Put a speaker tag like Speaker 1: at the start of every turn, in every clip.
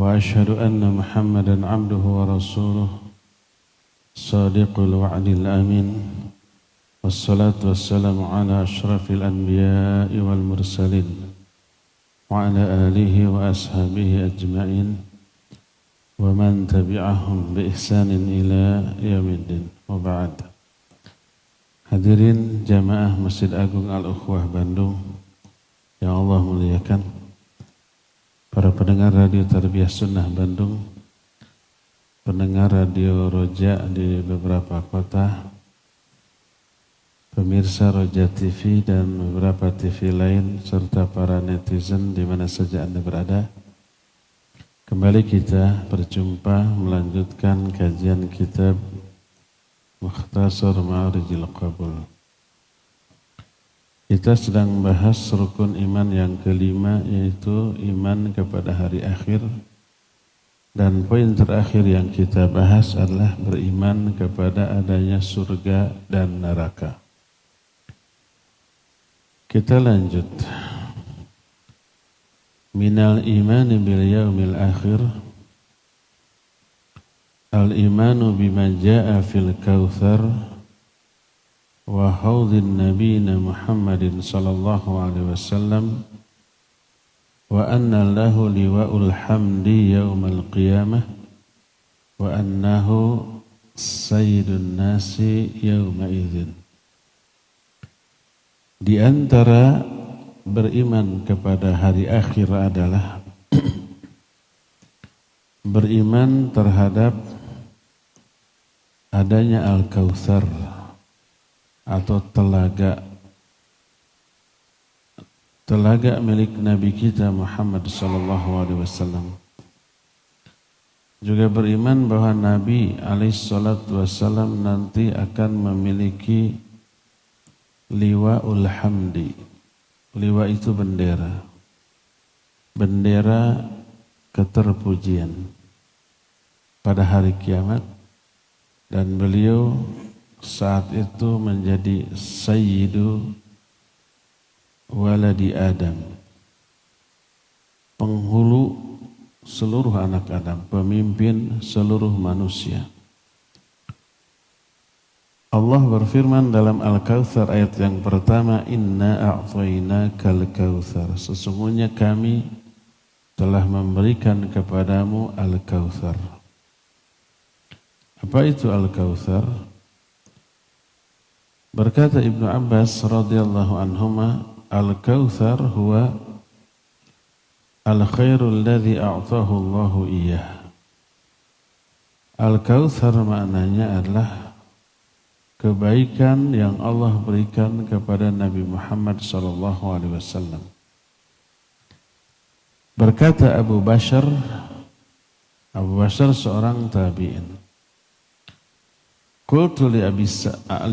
Speaker 1: وأشهد أن محمدا عبده ورسوله صادق الوعد الأمين والصلاة والسلام على أشرف الأنبياء والمرسلين وعلى آله وأصحابه أجمعين ومن تبعهم بإحسان إلى يوم الدين وبعد. Hadirin jamaah Masjid Agung Al-Ukhwah Bandung yang Allah muliakan, para pendengar Radio Tarbiyah Sunnah Bandung, pendengar Radio Roja di beberapa kota, pemirsa Roja TV dan beberapa TV lain, serta para netizen di mana saja Anda berada. Kembali kita berjumpa melanjutkan kajian kitab Mukhtasar Ma'arijil Qabul. Kita sedang membahas rukun iman yang kelima, yaitu iman kepada hari akhir. Dan poin terakhir yang kita bahas adalah beriman kepada adanya surga dan neraka. Kita lanjut. Minal imani bil yaumil akhir al-imanu bima jaa fil kautsar wa haudhin nabiyina Muhammadin sallallahu alaihi wasallam wa anna lahu liwa'ul hamdi yaumal qiyamah wa annahu sayyidun nasi yauma idzin. Di antara beriman kepada hari akhir adalah beriman terhadap adanya Al-Kautsar atau telaga milik Nabi kita Muhammad sallallahu alaihi wasallam. Juga beriman bahwa Nabi alaihi salatu wasallam nanti akan memiliki liwa'ul hamdi. Liwa itu bendera. Bendera keterpujian pada hari kiamat. Dan beliau saat itu menjadi sayyidu waladi Adam, penghulu seluruh anak Adam, pemimpin seluruh manusia. Allah berfirman dalam Al-Kautsar ayat yang pertama, Inna a'tainakal kautsar, sesungguhnya kami telah memberikan kepadamu Al-Kautsar. Apa itu Al-Kautsar? Berkata Ibnu Abbas radhiyallahu anhuma, Al-Kautsar huwa al-khairul ladzi a'tahu Allahu iyyah. Al-Kautsar maknanya adalah kebaikan yang Allah berikan kepada Nabi Muhammad sallallahu alaihi wasallam. Berkata Abu Bashar seorang tabi'in, Qultu li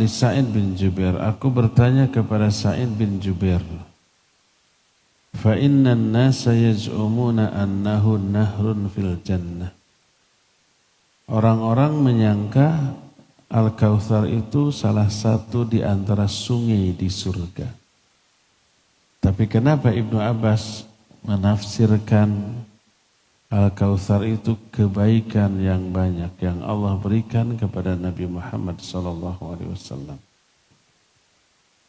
Speaker 1: Sa'id bin Jubair, aku bertanya kepada Sa'id bin Jubair, fa innan nasa yaz'umuna annahu nahrun fil jannah. Orang-orang menyangka Al-Kautsar itu salah satu di antara sungai di surga. Tapi kenapa Ibnu Abbas menafsirkan Al-Kautsar itu kebaikan yang banyak yang Allah berikan kepada Nabi Muhammad SAW.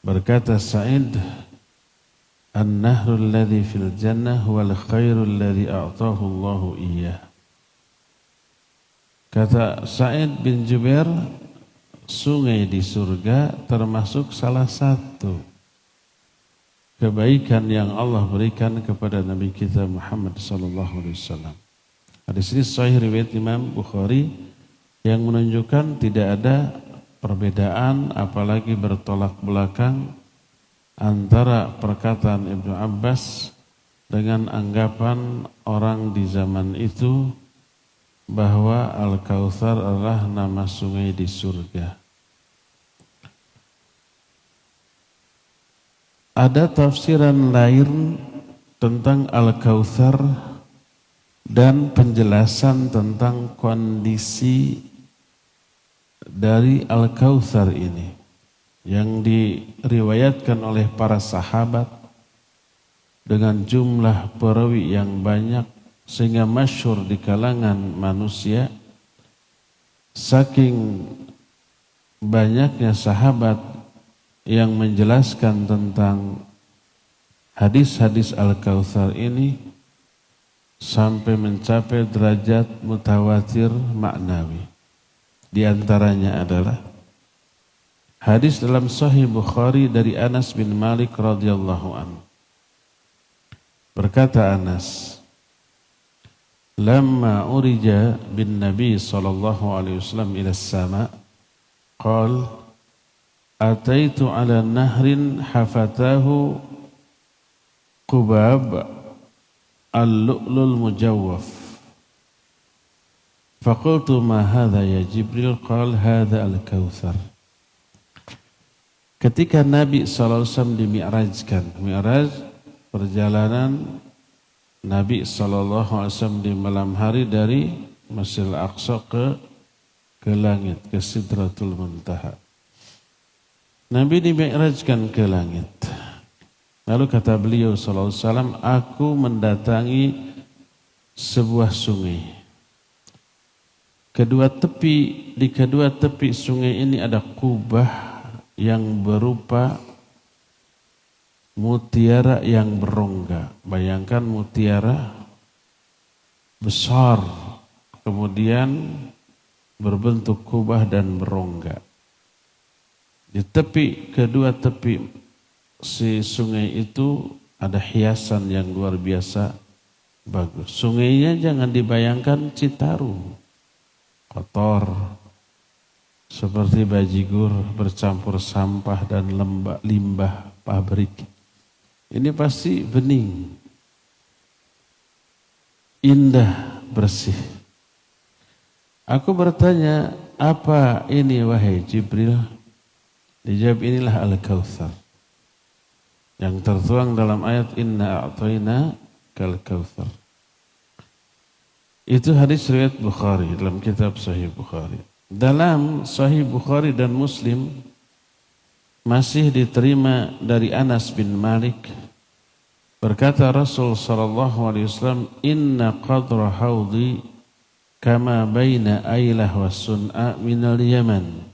Speaker 1: Berkata Sa'id, An-nahrul ladzi fil jannah wal khairul ladzi a'tahu Allahu iyyah. Kata Sa'id bin Jubair, sungai di surga termasuk salah satu kebaikan yang Allah berikan kepada Nabi kita Muhammad sallallahu alaihi wasallam. Hadis ini sahih riwayat Imam Bukhari yang menunjukkan tidak ada perbedaan apalagi bertolak belakang antara perkataan Ibnu Abbas dengan anggapan orang di zaman itu bahwa Al-Kautsar adalah nama sungai di surga. Ada tafsiran lain tentang Al-Kautsar dan penjelasan tentang kondisi dari Al-Kautsar ini yang diriwayatkan oleh para sahabat dengan jumlah perawi yang banyak sehingga masyhur di kalangan manusia, saking banyaknya sahabat yang menjelaskan tentang hadis-hadis Al-Kautsar ini sampai mencapai derajat mutawatir maknawi. Di antaranya adalah hadis dalam Sahih Bukhari dari Anas bin Malik radhiyallahu anhu. Berkata Anas, "Lamma urija bin Nabi sallallahu alaihi wasallam ila as-sama', qala ataitu ala nahrin hafatahu qubab al-lu'lul mujawwaf. Faqultu ma hadha ya Jibril? Qala hadha al-Kautsar." Ketika Nabi SAW dimi'rajkan, mi'raj perjalanan Nabi SAW di malam hari dari Masjidil Aqsa ke langit, ke Sidratul Muntaha. Nabi dimi'rajkan ke langit. Lalu kata beliau SAW, aku mendatangi sebuah sungai. Di kedua tepi sungai ini ada kubah yang berupa mutiara yang berongga. Bayangkan mutiara besar, kemudian berbentuk kubah dan berongga. Di kedua tepi si sungai itu ada hiasan yang luar biasa bagus. Sungainya jangan dibayangkan Citarum, kotor, seperti bajigur bercampur sampah dan limbah pabrik. Ini pasti bening, indah, bersih. Aku bertanya, apa ini wahai Jibril? Dijawab, inilah Al-Kautsar yang tertuang dalam ayat Inna a'tayna kal kautsar. Itu hadis riwayat Bukhari dalam kitab Sahih Bukhari. Dalam Sahih Bukhari dan Muslim masih diterima dari Anas bin Malik, berkata Rasul sallallahu alaihi wasallam, "Inna qadra haudi kama baina Ailah wa Sun'a minal Yaman.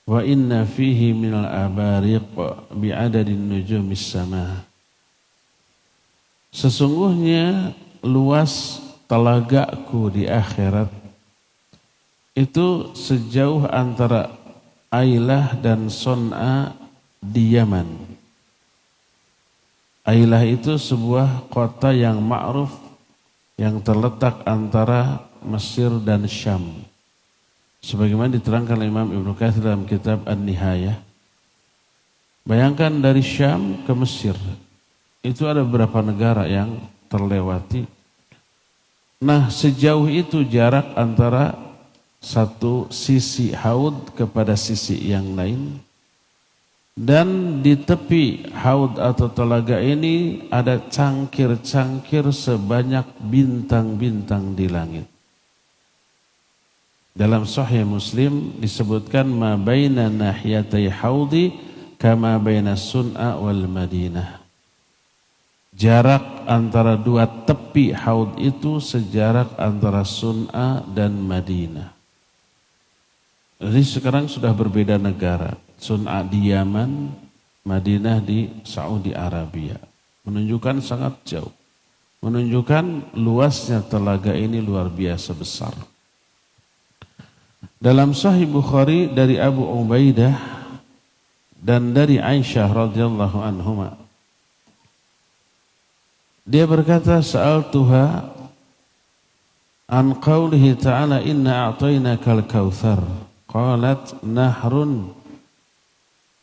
Speaker 1: Wa inna fihi minal abariq bi'adadin nujumis sama." Sesungguhnya luas telagaku di akhirat itu sejauh antara Ailah dan Sun'a di Yaman. Ailah itu sebuah kota yang ma'ruf yang terletak antara Mesir dan Syam. Sebagaimana diterangkan oleh Imam Ibnu Katsir dalam kitab An-Nihayah. Bayangkan dari Syam ke Mesir, itu ada beberapa negara yang terlewati. Nah, sejauh itu jarak antara satu sisi haud kepada sisi yang lain. Dan di tepi haud atau telaga ini ada cangkir-cangkir sebanyak bintang-bintang di langit. Dalam Sahih Muslim disebutkan ma baina nahiyatai haudi kama baina Sun'a wal Madinah. Jarak antara dua tepi haud itu sejarak antara Sun'a dan Madinah. Jadi sekarang sudah berbeda negara. Sun'a di Yaman, Madinah di Saudi Arabia. Menunjukkan sangat jauh. Menunjukkan luasnya telaga ini luar biasa besar. Dalam Sahih Bukhari dari Abu Ubaidah dan dari Aisyah radhiyallahu anhuma, dia berkata, sa'altuha an qawlihi ta'ala inna a'tainakal kautsar. Qalat nahrun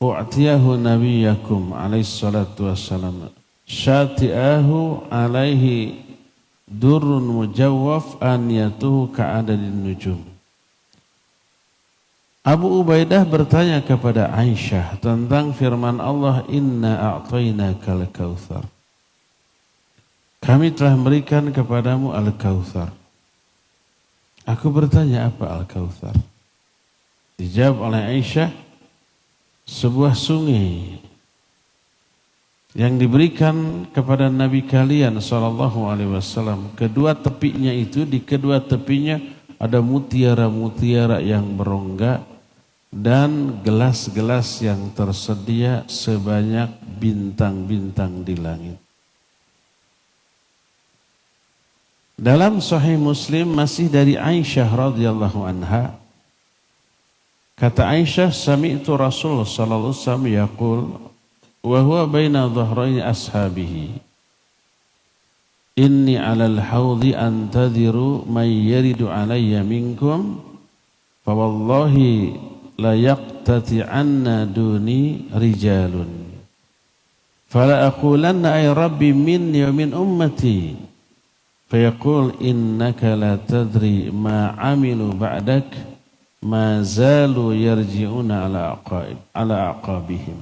Speaker 1: u'tiyahu nabiyyakum alaihi salatu wassalam. Syati'ahu alaihi durrun mujawwaf aniyatuhu ka'adadin nujum. Abu Ubaidah bertanya kepada Aisyah tentang firman Allah, inna a'tainakal kautsar. Kami telah memberikan kepadamu Al-Kautsar. Aku bertanya, apa Al-Kautsar? Dijawab oleh Aisyah, sebuah sungai yang diberikan kepada Nabi kalian sallallahu alaihi wasallam. Kedua tepinya itu, di kedua tepinya ada mutiara-mutiara yang berongga dan gelas-gelas yang tersedia sebanyak bintang-bintang di langit. Dalam Sahih Muslim masih dari Aisyah radhiyallahu anha, kata Aisyah, sami'tu Rasul sallallahu alaihi wasallam yaqul wa huwa baina dhahrayn ashabihi, inni 'alal haudhi antadhiru man yaridu 'alayya minkum fa wallahi la yaqtati'anna duni rijalun fala aqulanna ay rabbi minni wa min ummati fayaqul innaka la tadri ma 'amilu ba'dak ma zalu yarji'una ala aqabihim.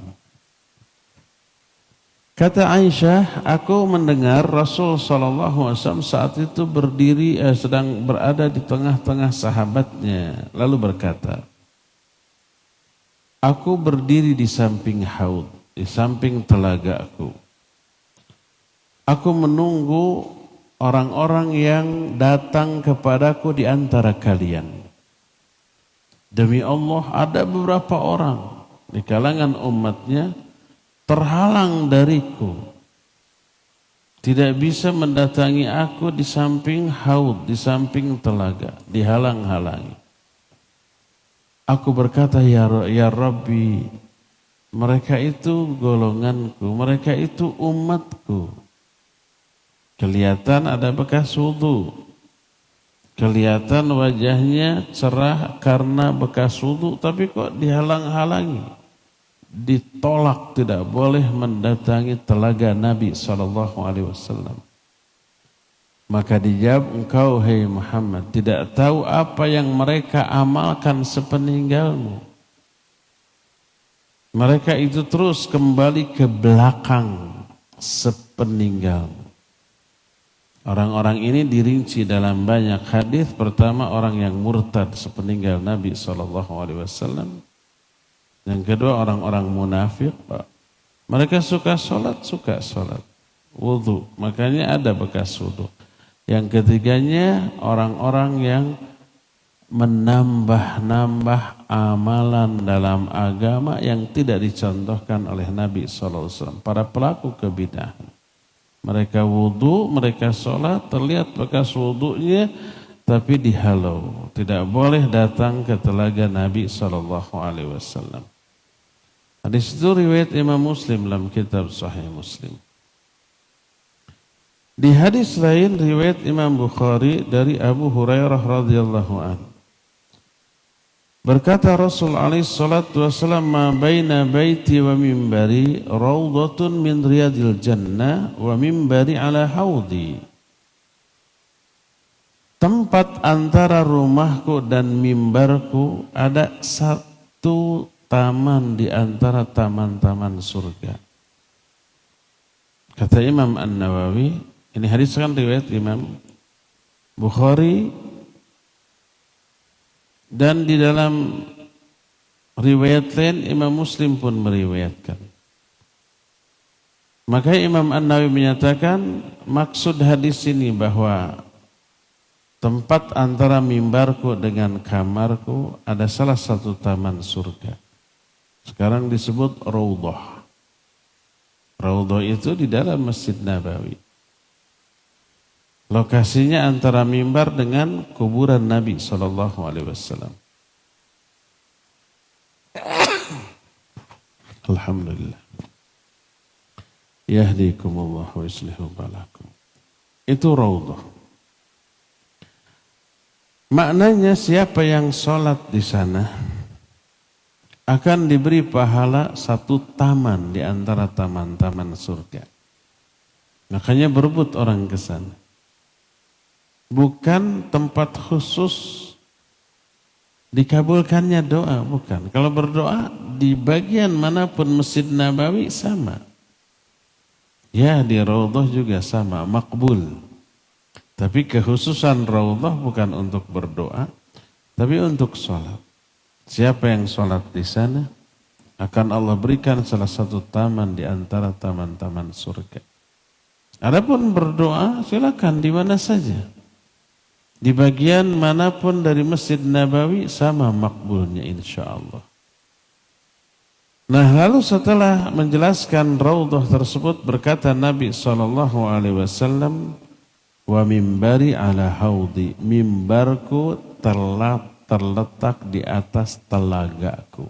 Speaker 1: Kata Aisyah, aku mendengar Rasul SAW saat itu berdiri sedang berada di tengah-tengah sahabatnya, lalu berkata, aku berdiri di samping haud, di samping telagaku. Aku menunggu orang-orang yang datang kepadaku di antara kalian. Demi Allah, ada beberapa orang di kalangan umatnya terhalang dariku, tidak bisa mendatangi aku di samping haud, di samping telaga, dihalang-halangi. Aku berkata, ya Rabbi, mereka itu golonganku, mereka itu umatku. Kelihatan ada bekas wudu, kelihatan wajahnya cerah karena bekas wudu, tapi kok dihalang-halangi, ditolak, tidak boleh mendatangi telaga Nabi SAW. Maka dijawab, engkau hai Muhammad tidak tahu apa yang mereka amalkan sepeninggalmu. Mereka itu terus kembali ke belakang sepeninggalmu. Orang-orang ini dirinci dalam banyak hadis. Pertama, orang yang murtad sepeninggal Nabi SAW. Yang kedua, orang-orang munafik, Pak. Mereka suka sholat, wudu, makanya ada bekas wudu. Yang ketiganya, orang-orang yang menambah-nambah amalan dalam agama yang tidak dicontohkan oleh Nabi SAW. Para pelaku kebidahan. Mereka wudu, mereka sholat, terlihat bekas wudunya, tapi dihalau. Tidak boleh datang ke telaga Nabi SAW. Hadis itu riwayat Imam Muslim dalam kitab Sahih Muslim. Di hadis lain riwayat Imam Bukhari dari Abu Hurairah radhiyallahu anhu. Berkata Rasul alaihi salatu wasallam, ma baina baiti wa mimbari raudhatun min riyadil jannah wa mimbari ala haudi. Tempat antara rumahku dan mimbarku ada satu taman di antara taman-taman surga. Kata Imam An-Nawawi, ini hadis kan riwayat Imam Bukhari, dan di dalam riwayat lain Imam Muslim pun meriwayatkan. Maka Imam An-Nawawi menyatakan maksud hadis ini bahwa tempat antara mimbarku dengan kamarku ada salah satu taman surga. Sekarang disebut Raudhah. Raudhah itu di dalam Masjid Nabawi. Lokasinya antara mimbar dengan kuburan Nabi SAW. Alhamdulillah. Yahdikumullah wa yuslihu balakum. Itu Raudhah. Maknanya siapa yang sholat di sana akan diberi pahala satu taman di antara taman-taman surga. Makanya berebut orang ke sana. Bukan tempat khusus dikabulkannya doa, bukan. Kalau berdoa di bagian manapun Masjid Nabawi sama. Ya, di Raudhah juga sama, makbul. Tapi kekhususan Raudhah bukan untuk berdoa, tapi untuk sholat. Siapa yang sholat di sana akan Allah berikan salah satu taman di antara taman-taman surga. Adapun berdoa silakan di mana saja. Di bagian manapun dari Masjid Nabawi sama makbulnya insyaallah. Nah, lalu setelah menjelaskan raudhah tersebut berkata Nabi SAW, wa mimbari ala haudi, mimbarku terletak di atas telagaku.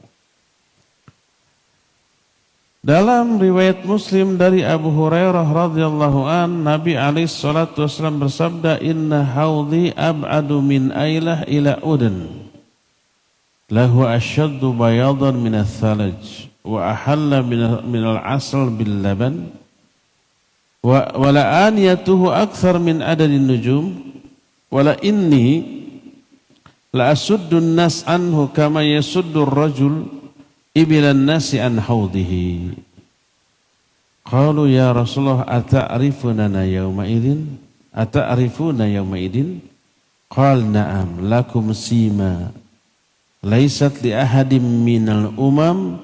Speaker 1: Dalam riwayat Muslim dari Abu Hurairah radhiyallahu an, Nabi alaihi salatu wasallam bersabda, inna haudi ab'adu min ailah ila udan, lahu asyaddu bayadan min ats-thalaj wa ahalla min al-asal bil laban wa la aniyatuhu akthar min adadin nujum wa la inni la asuddu an-nas anhu kama yasuddu ar-rajul ibilan nasi an haudihi. Qalu ya Rasulullah ata'rifuna yawma idin? Ata'rifuna yawma idin? Qal na'am lakum sima laysat li ahadin minal umam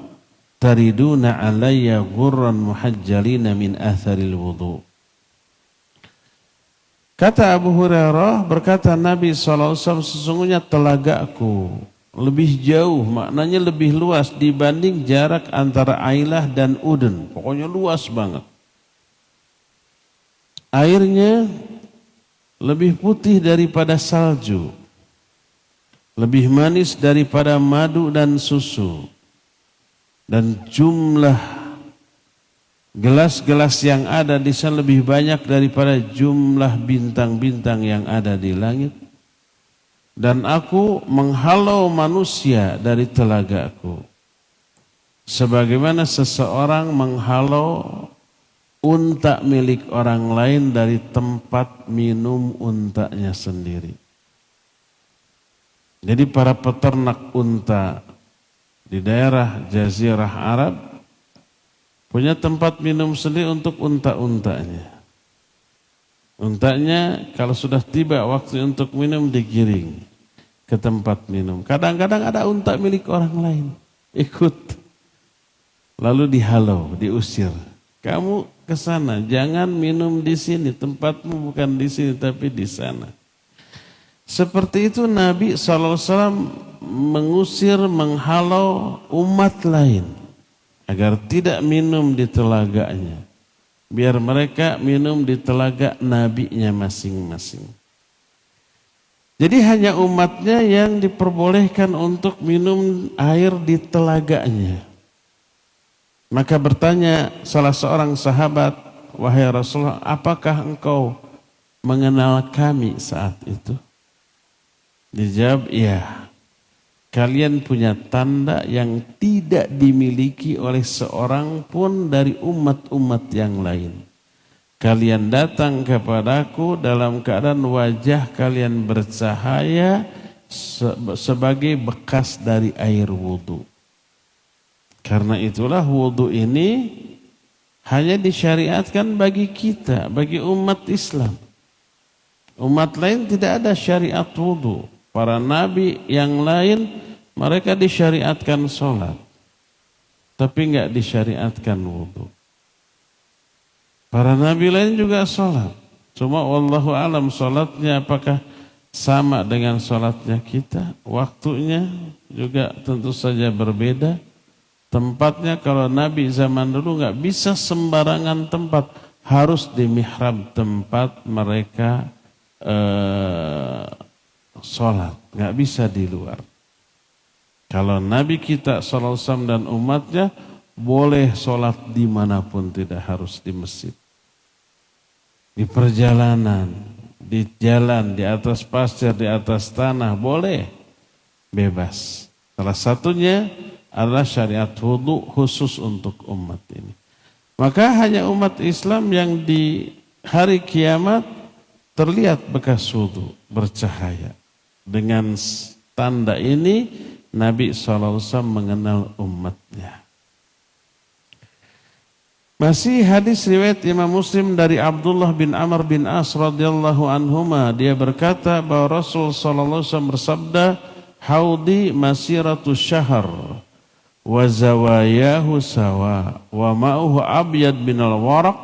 Speaker 1: tariduna alayya ghurran muhajjalina min atharil wudu. Kata Abu Hurairah, berkata Nabi SAW, sesungguhnya telagaku lebih jauh, maknanya lebih luas dibanding jarak antara Ailah dan Uden. Pokoknya luas banget. Airnya lebih putih daripada salju, lebih manis daripada madu dan susu, dan jumlah gelas-gelas yang ada di sana lebih banyak daripada jumlah bintang-bintang yang ada di langit. Dan aku menghalau manusia dari telagaku, sebagaimana seseorang menghalau unta milik orang lain dari tempat minum untanya sendiri. Jadi para peternak unta di daerah Jazirah Arab punya tempat minum sendiri untuk unta-untanya. Untanya kalau sudah tiba waktu untuk minum digiring ke tempat minum. Kadang-kadang ada unta milik orang lain ikut, lalu dihalau, diusir. Kamu ke sana, jangan minum di sini, tempatmu bukan di sini tapi di sana. Seperti itu Nabi SAW mengusir, menghalau umat lain agar tidak minum di telaganya. Biar mereka minum di telaga nabinya masing-masing. Jadi hanya umatnya yang diperbolehkan untuk minum air di telaganya. Maka bertanya salah seorang sahabat, wahai Rasulullah, apakah engkau mengenal kami saat itu? Dijawab, iya. Kalian punya tanda yang tidak dimiliki oleh seorang pun dari umat-umat yang lain. Kalian datang kepadaku dalam keadaan wajah kalian bercahaya sebagai bekas dari air wudu. Karena itulah wudu ini hanya disyariatkan bagi kita, bagi umat Islam. Umat lain tidak ada syariat wudu. Para nabi yang lain mereka disyariatkan sholat, tapi enggak disyariatkan wudu. Para nabi lain juga sholat, cuma wallahu alam sholatnya apakah sama dengan sholatnya kita? Waktunya juga tentu saja berbeda. Tempatnya kalau nabi zaman dulu enggak bisa sembarangan tempat, harus di mihrab tempat mereka sholat, nggak bisa di luar. Kalau Nabi kita SAW dan umatnya boleh sholat dimanapun, tidak harus di masjid. Di perjalanan, di jalan, di atas pasir, di atas tanah, boleh. Bebas. Salah satunya adalah syariat wudu khusus untuk umat ini. Maka hanya umat Islam yang di hari kiamat terlihat bekas wudu bercahaya. Dengan tanda ini Nabi SAW mengenal umatnya. Masih hadis riwayat Imam Muslim dari Abdullah bin Amr bin As radhiyallahu anhuma, dia berkata bahwa Rasul SAW bersabda, haudi masiratu syahr wa zawayahu sawa wa ma'uhu abyad minal waraq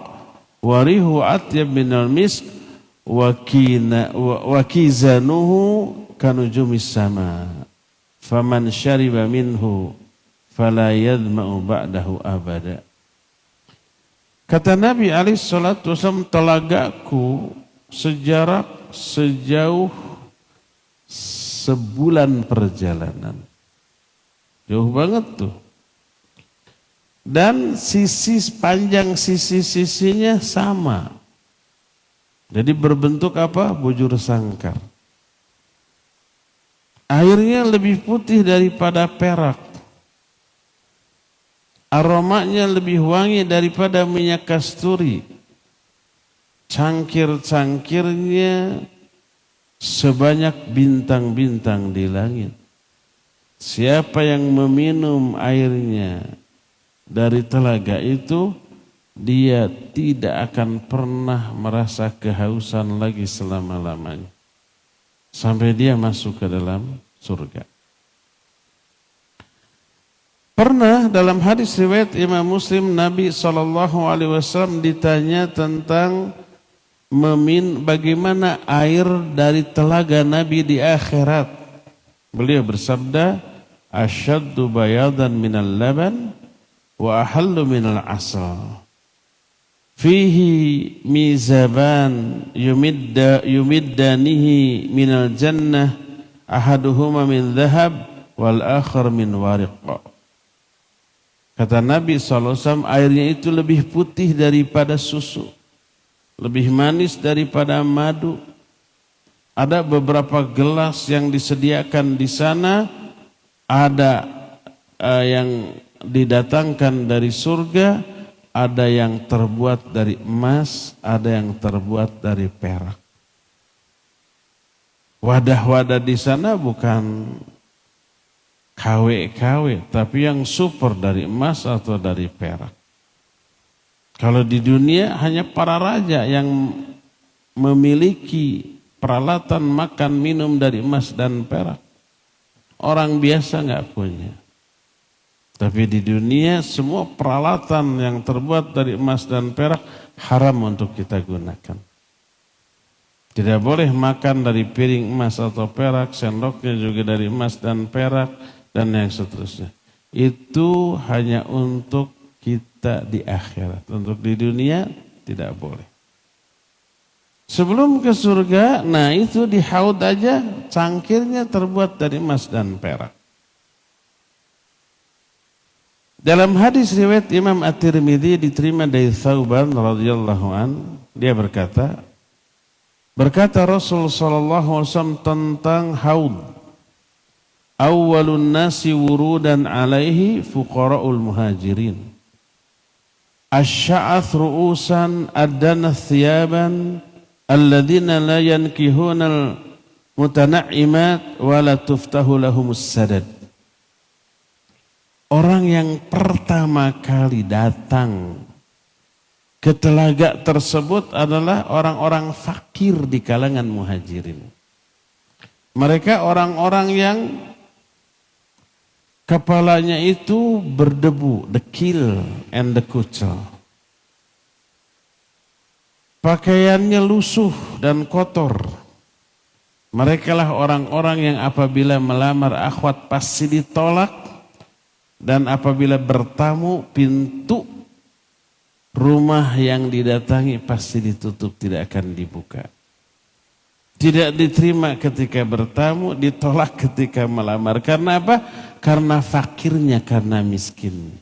Speaker 1: wa rihu atyab minal misk wa kizanuhu kanujumis sama faman syariba minhu fala yadma'u ba'dahu abada. Kata Nabi alaihi salatu wasallam, telagaku sejarak sejauh sebulan perjalanan. Jauh banget tuh. Dan panjang sisi-sisinya sama. Jadi berbentuk apa? Bujur sangkar. Airnya lebih putih daripada perak. Aromanya lebih wangi daripada minyak kasturi. Cangkir-cangkirnya sebanyak bintang-bintang di langit. Siapa yang meminum airnya dari telaga itu, dia tidak akan pernah merasa kehausan lagi selama-lamanya. Sampai dia masuk ke dalam surga. Pernah dalam hadis riwayat Imam Muslim, Nabi SAW ditanya tentang bagaimana air dari telaga Nabi di akhirat. Beliau bersabda, asyaddu bayadan minal laban wa ahallu minal asal. Fihi mizaban yumiddanihi minal jannah ahaduhuma min dhahab wal akhar min wariq. Kata Nabi SAW, airnya itu lebih putih daripada susu, lebih manis daripada madu. Ada beberapa gelas yang disediakan di sana, ada yang didatangkan dari surga, ada yang terbuat dari emas, ada yang terbuat dari perak. Wadah-wadah di sana bukan KW, tapi yang super dari emas atau dari perak. Kalau di dunia hanya para raja yang memiliki peralatan makan minum dari emas dan perak. Orang biasa nggak punya. Tapi di dunia semua peralatan yang terbuat dari emas dan perak haram untuk kita gunakan. Tidak boleh makan dari piring emas atau perak, sendoknya juga dari emas dan perak, dan yang seterusnya. Itu hanya untuk kita di akhirat. Untuk di dunia tidak boleh. Sebelum ke surga, nah itu di haud aja cangkirnya terbuat dari emas dan perak. Dalam hadis riwayat Imam At-Tirmidzi diterima dari Thauban radhiyallahu an, dia berkata Rasul sallallahu alaihi wasallam tentang haud. Awwalun nasi wurudan alaihi fuqara'ul muhajirin. Asy'ath ru'usan adanath thiyaban alladzina la yankihunal mutana'immat wa la tuftahu lahumus sadad. Orang yang pertama kali datang ke telaga tersebut adalah orang-orang fakir di kalangan muhajirin. Mereka orang-orang yang kepalanya itu berdebu, dekil and dekucel. Pakaiannya lusuh dan kotor. Mereka lah orang-orang yang apabila melamar akhwat pasti ditolak, dan apabila bertamu pintu rumah yang didatangi pasti ditutup, tidak akan dibuka. Tidak diterima ketika bertamu, ditolak ketika melamar. Karena apa? Karena fakirnya, karena miskin.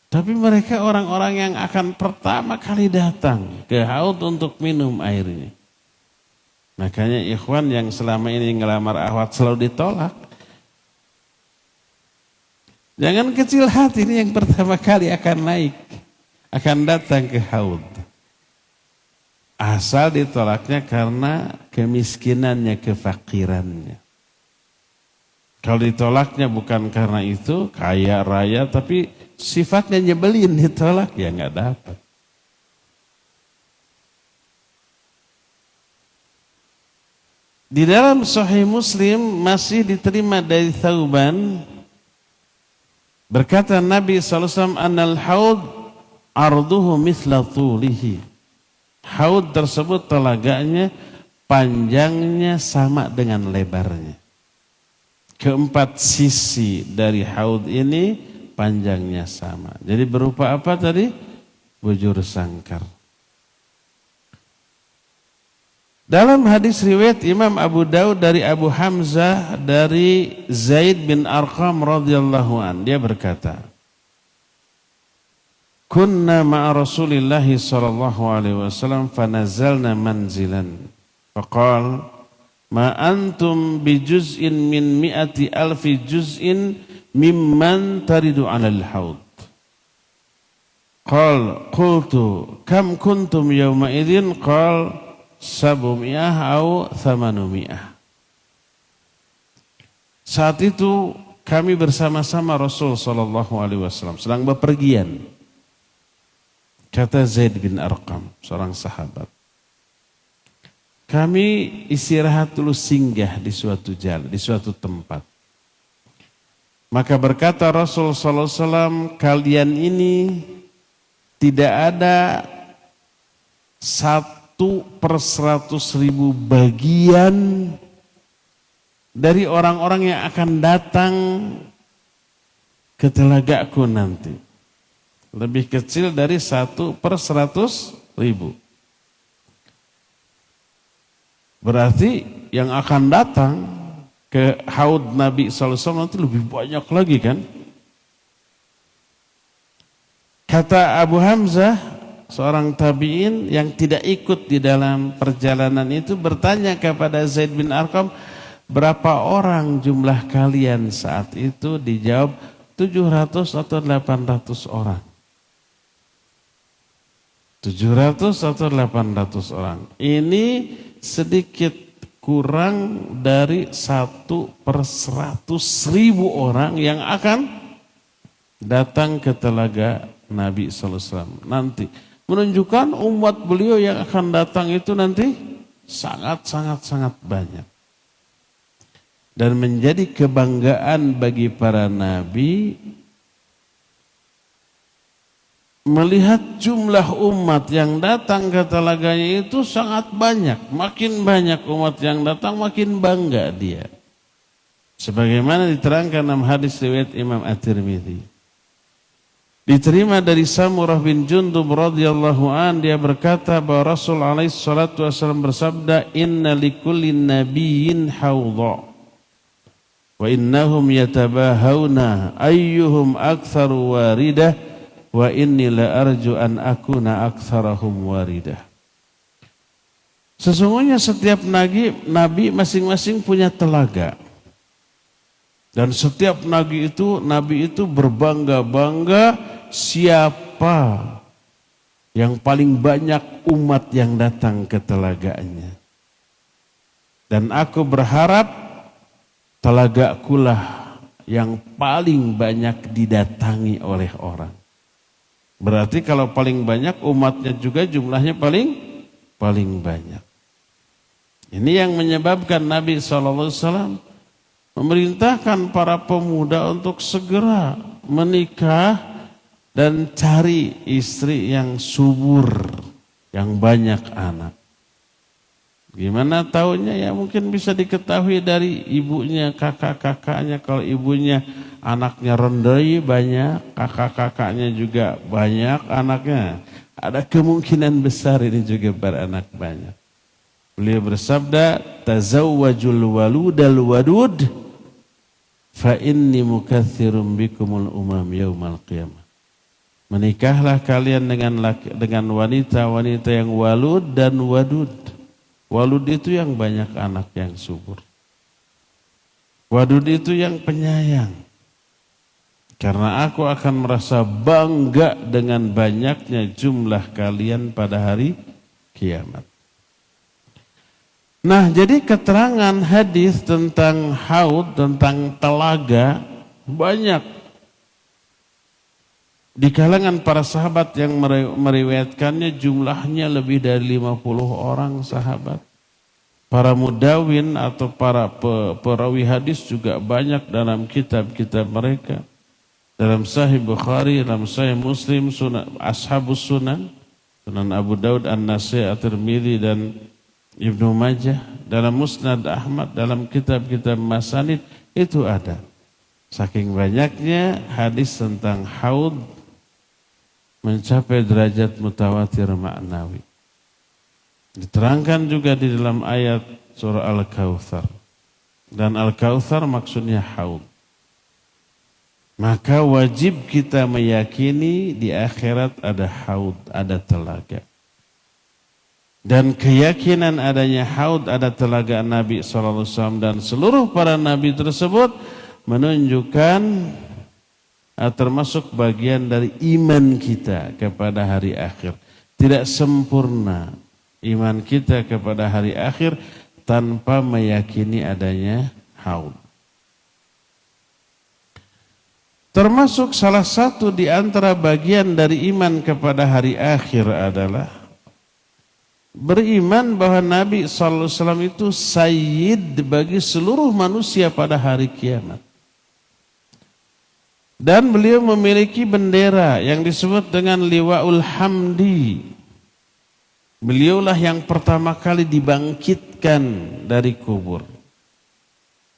Speaker 1: Tapi mereka orang-orang yang akan pertama kali datang ke haud untuk minum airnya. Makanya ikhwan yang selama ini ngelamar akhwat selalu ditolak. Jangan kecil hati, ini yang pertama kali akan naik, akan datang ke haud. Asal ditolaknya karena kemiskinannya, kefakirannya. Kalau ditolaknya bukan karena itu, kaya raya, tapi sifatnya nyebelin, ditolak ya nggak dapat. Di dalam Sahih Muslim masih diterima dari Thauban, Berkata Nabi SAW, Anal haud arduhu mithla tulihi. Haud tersebut telaganya panjangnya sama dengan lebarnya. Keempat sisi dari haud ini panjangnya sama. Jadi berupa apa tadi? Bujur sangkar. Dalam hadis riwayat Imam Abu Daud dari Abu Hamzah dari Zaid bin Arqam radhiyallahu an, dia berkata, Kunna ma'a Rasulillah sallallahu alaihi wasallam fanazalna manzilan. Faqal ma antum bijuz'in min mi'ati alfi juz'in mimman taridu 'alal haud. Qal qultu kam kuntum yawma idzin? Qal 700 au 800. Saat itu kami bersama-sama Rasul sallallahu alaihi wasallam sedang bepergian. Kata Zaid bin Arqam, seorang sahabat. Kami istirahat dulu singgah di suatu jalan, di suatu tempat. Maka berkata Rasul sallallahu alaihi wasallam, kalian ini tidak ada 1/100.000 bagian dari orang-orang yang akan datang ke telagaku nanti. Lebih kecil dari 1/100.000. Berarti yang akan datang ke haud Nabi SAW nanti lebih banyak lagi kan? Kata Abu Hamzah, seorang tabi'in yang tidak ikut di dalam perjalanan itu, bertanya kepada Zaid bin Arqam, berapa orang jumlah kalian saat itu? Dijawab 700 atau 800 orang. 700 atau 800 orang. Ini sedikit kurang dari 1/100.000 orang yang akan datang ke telaga Nabi SAW nanti. Menunjukkan umat beliau yang akan datang itu nanti sangat banyak. Dan menjadi kebanggaan bagi para nabi melihat jumlah umat yang datang ke telaganya itu sangat banyak. Makin banyak umat yang datang, makin bangga dia. Sebagaimana diterangkan dalam hadis riwayat Imam At-Tirmidzi. Diterima dari Samurah bin Jundub radhiyallahu an, dia berkata bahwa Rasul alaihi salatu wasallam bersabda, Inna likulli nabiyyin hawdha wa innahum yatabahawna ayyuhum aktsaru waridah wa inni la arju an akuna aktsarahum waridah. Sesungguhnya setiap nabi masing-masing punya telaga. Dan setiap nabi itu berbangga-bangga siapa yang paling banyak umat yang datang ke telaganya. Dan aku berharap telagakulah yang paling banyak didatangi oleh orang. Berarti kalau paling banyak umatnya juga jumlahnya paling banyak. Ini yang menyebabkan Nabi SAW memerintahkan para pemuda untuk segera menikah dan cari istri yang subur, yang banyak anak. Gimana taunya? Ya mungkin bisa diketahui dari ibunya, kakak-kakaknya. Kalau ibunya anaknya rendai banyak, kakak-kakaknya juga banyak anaknya. Ada kemungkinan besar ini juga beranak banyak. Beliau bersabda, Tazawwajul waludal wadud, fa inni mukatsirum bikumul umam yaumal qiyamah. Menikahlah kalian dengan wanita-wanita yang walud dan wadud. Walud itu yang banyak anak yang subur. Wadud itu yang penyayang. Karena aku akan merasa bangga dengan banyaknya jumlah kalian pada hari kiamat. Nah, jadi keterangan hadis tentang haud, tentang telaga banyak. Di kalangan para sahabat yang meriwayatkannya jumlahnya lebih dari 50 orang sahabat. Para mudawin atau para perawi hadis juga banyak dalam kitab-kitab mereka. dalam Sahih Bukhari, dalam Sahih Muslim, Sunan Ashabus Sunan, Sunan Abu Daud, An-Nasai, At-Tirmidzi dan Ibnu Majah, dalam Musnad Ahmad, dalam kitab-kitab masanid itu ada. Saking banyaknya hadis tentang haud mencapai derajat mutawatir maknawi. Diterangkan juga di dalam ayat surah Al-Kautsar. Dan Al-Kautsar maksudnya haud. Maka wajib kita meyakini di akhirat ada haud, ada telaga. Dan keyakinan adanya haud, ada telaga Nabi SAW dan seluruh para Nabi tersebut menunjukkan termasuk bagian dari iman kita kepada hari akhir. Tidak sempurna iman kita kepada hari akhir tanpa meyakini adanya haud. Termasuk salah satu di antara bagian dari iman kepada hari akhir adalah beriman bahwa Nabi SAW itu sayyid bagi seluruh manusia pada hari kiamat. Dan beliau memiliki bendera yang disebut dengan Liwa'ul Hamdi. Beliaulah yang pertama kali dibangkitkan dari kubur.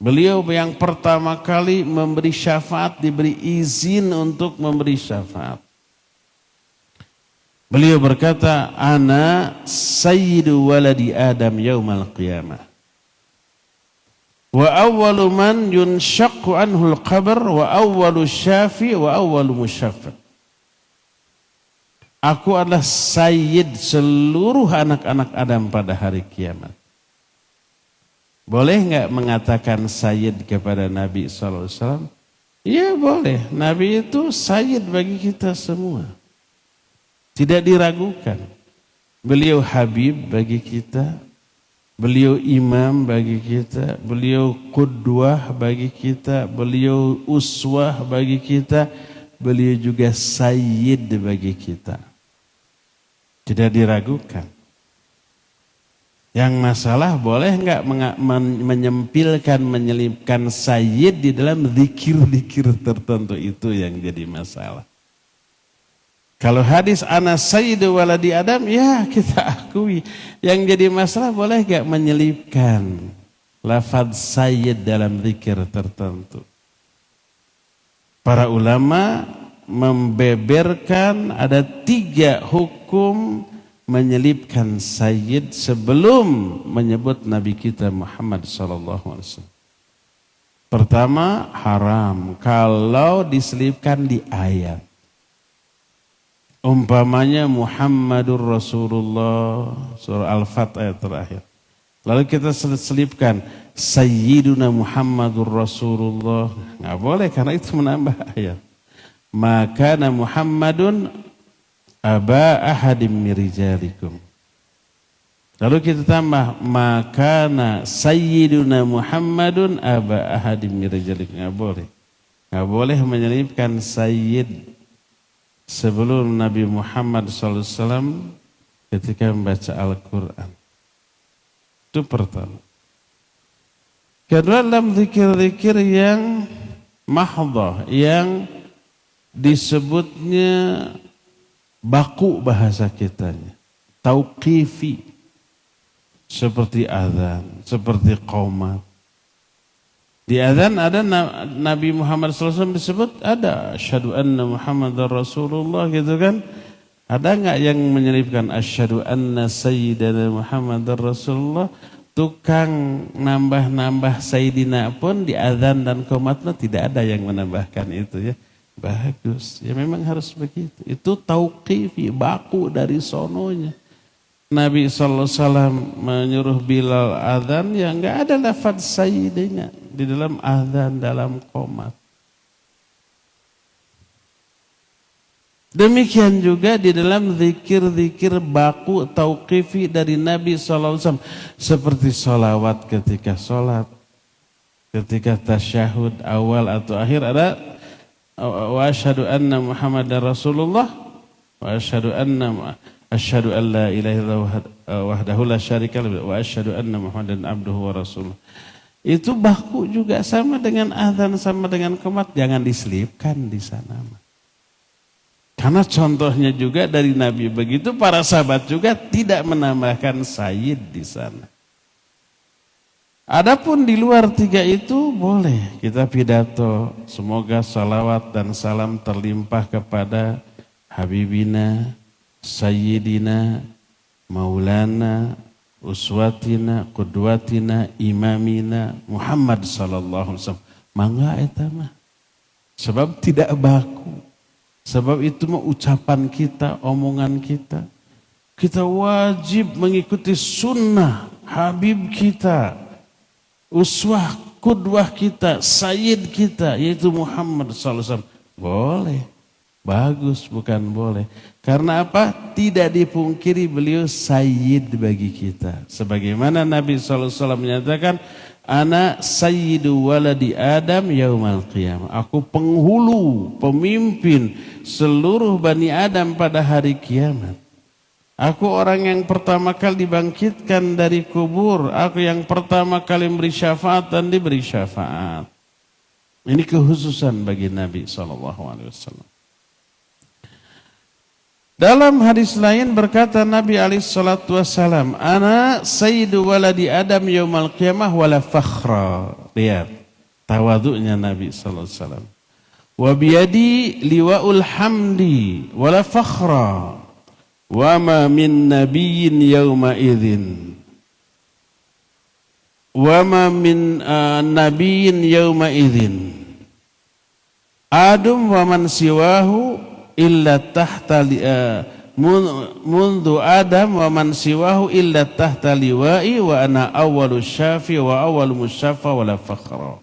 Speaker 1: Beliau yang pertama kali memberi syafaat, diberi izin untuk memberi syafaat. Beliau berkata, Ana sayyidu waladi Adam yaumal qiyamah. Wa awwalu man yunshaqqu anhul qabr wa awwalu syafi wa awwalu musyaffa. Aku adalah sayyid seluruh anak-anak Adam pada hari kiamat. Boleh enggak mengatakan sayyid kepada Nabi SAW? Ya boleh. Nabi itu sayyid bagi kita semua. Tidak diragukan. Beliau habib bagi kita. Beliau imam bagi kita. Beliau qudwah bagi kita. Beliau uswah bagi kita. Beliau juga sayyid bagi kita. Tidak diragukan. Yang masalah boleh enggak menyempilkan, menyelipkan sayyid di dalam zikir-zikir tertentu, itu yang jadi masalah. Kalau hadis ana sayyidu waladi Adam, ya kita akui. Yang jadi masalah boleh enggak menyelipkan lafaz sayyid dalam zikir tertentu. Para ulama membeberkan ada 3 hukum menyelipkan sayyid sebelum menyebut Nabi kita Muhammad SAW. Pertama, haram kalau diselipkan di ayat. Umpamanya Muhammadur Rasulullah, surah Al-Fat ayat terakhir. Lalu kita selipkan Sayyiduna Muhammadur Rasulullah. Nggak boleh karena itu menambah ayat. Maka Muhammadun aba ahadim mirijalikum. Lalu kita tambah makana sayyiduna Muhammadun aba ahadim mirijalikum. Enggak boleh. Enggak boleh menyelipkan sayyid sebelum Nabi Muhammad SAW ketika membaca Al-Quran. Itu pertama. Kedua, dalam zikir-zikir yang mahdhah, yang disebutnya baku bahasa kitanya, tauqifi, seperti azan, seperti qomat. Di azan ada Nabi Muhammad SAW disebut, ada asyhadu anna Muhammadar Rasulullah gitu kan. Ada enggak yang menyelipkan asyhadu anna sayyidina Muhammadar Rasulullah? Tukang nambah-nambah sayyidina pun di azan dan qomatnya tidak ada yang menambahkan itu ya. Bagus, ya memang harus begitu. Itu tauqifi, baku dari sononya. Nabi SAW menyuruh Bilal azan, ya enggak ada lafaz sayyidina di dalam azan, dalam qomat. Demikian juga di dalam zikir-zikir baku tauqifi dari Nabi SAW. Seperti sholawat ketika sholat, ketika tasyahud awal atau akhir ada wa asyhadu anna Muhammadar Rasulullah wa asyhadu an la ilaha illallah wahdahu la syarika lahu wa asyhadu anna Muhammadan abduhu wa rasuluh. Itu baku juga sama dengan azan, sama dengan qomat, jangan diselipkan di sana. Karena contohnya juga dari Nabi begitu, para sahabat juga tidak menambahkan sayyid di sana. Adapun di luar tiga itu boleh kita pidato, semoga salawat dan salam terlimpah kepada Habibina, Sayyidina, Maulana, Uswatina, Qudwatina, Imamina, Muhammad sallallahu alaihi wasallam. Mangga eta mah. Sebab tidak baku. Sebab itu mah ucapan kita, omongan kita. Kita wajib mengikuti sunnah Habib kita, uswah, qudwah kita, sayyid kita, yaitu Muhammad sallallahu alaihi wasallam. Boleh. Bagus, bukan boleh. Karena apa? Tidak dipungkiri beliau sayyid bagi kita. Sebagaimana Nabi SAW menyatakan, Ana sayyidu waladi Adam yaumal qiyamah. Aku penghulu, pemimpin seluruh Bani Adam pada hari kiamat. Aku orang yang pertama kali dibangkitkan dari kubur. Aku yang pertama kali memberi syafaat dan diberi syafaat. Ini kekhususan bagi Nabi SAW. Dalam hadis lain berkata Nabi SAW, Ana sayyidu waladi Adam yaumal qiyamah wala fakhra. Lihat, tawaduknya Nabi SAW. Wa biyadi liwa'ul hamdi wala fakhra. Wa ma min nabiyyin yawma idhin. Wa ma min nabiyyin yawma idhin. Adam wa man siwahu illa tahta mundu Adam wa man siwahu illa tahta liwa'i wa ana awwalu syafi wa awwalu musyafa wa la fakhra.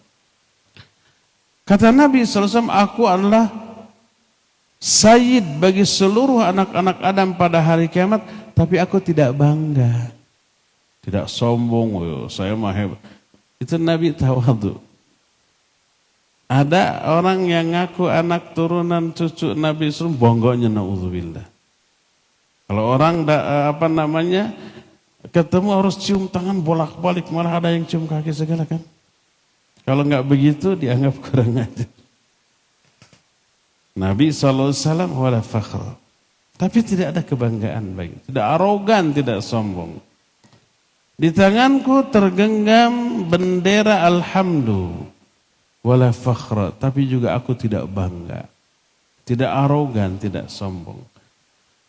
Speaker 1: Kata Nabi SAW, aku adalah sayyid bagi seluruh anak-anak Adam pada hari kiamat, tapi aku tidak bangga, tidak sombong, saya mah hebat. Itu Nabi tawadhu. Ada orang yang ngaku anak turunan cucu Nabi SAW, bonggonya na'udzubillah. Kalau orang ketemu harus cium tangan bolak-balik, malah ada yang cium kaki segala kan. Kalau nggak begitu dianggap kurang ajar. Nabi SAW wala fakhr. Tapi tidak ada kebanggaan bagi, tidak arogan, tidak sombong. Di tanganku tergenggam bendera alhamdulillah. Wala fakhra, tapi juga aku tidak bangga, tidak arogan, tidak sombong.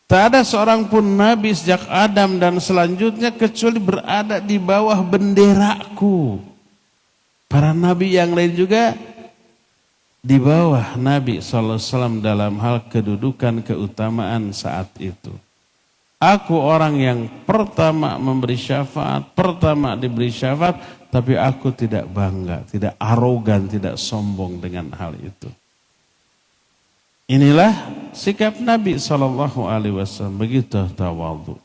Speaker 1: Tak ada seorang pun Nabi sejak Adam dan selanjutnya kecuali berada di bawah benderaku. Para Nabi yang lain juga di bawah Nabi SAW dalam hal kedudukan keutamaan saat itu. Aku orang yang pertama memberi syafaat, pertama diberi syafaat, tapi aku tidak bangga, tidak arogan, tidak sombong dengan hal itu. Inilah sikap Nabi SAW, begitu tawadhu.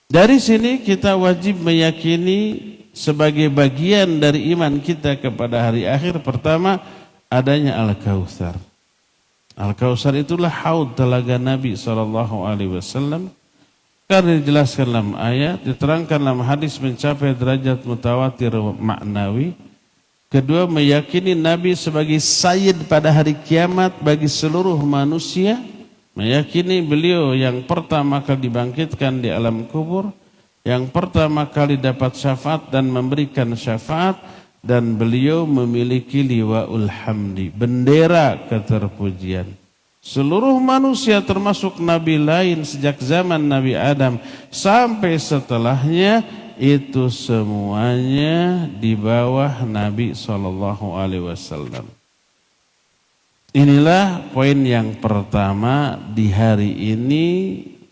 Speaker 1: Dari sini kita wajib meyakini sebagai bagian dari iman kita kepada hari akhir, pertama adanya Al-Kautsar. Al-Kautsar itulah haud telaga Nabi SAW. Karena dijelaskan dalam ayat, diterangkan dalam hadis mencapai derajat mutawatir maknawi. Kedua, meyakini Nabi sebagai sayyid pada hari kiamat bagi seluruh manusia. Meyakini beliau yang pertama kali dibangkitkan di alam kubur, yang pertama kali dapat syafaat dan memberikan syafaat, dan beliau memiliki liwa'ul hamdi, bendera keterpujian. Seluruh manusia termasuk nabi lain sejak zaman Nabi Adam sampai setelahnya itu semuanya di bawah Nabi SAW. Inilah poin yang pertama di hari ini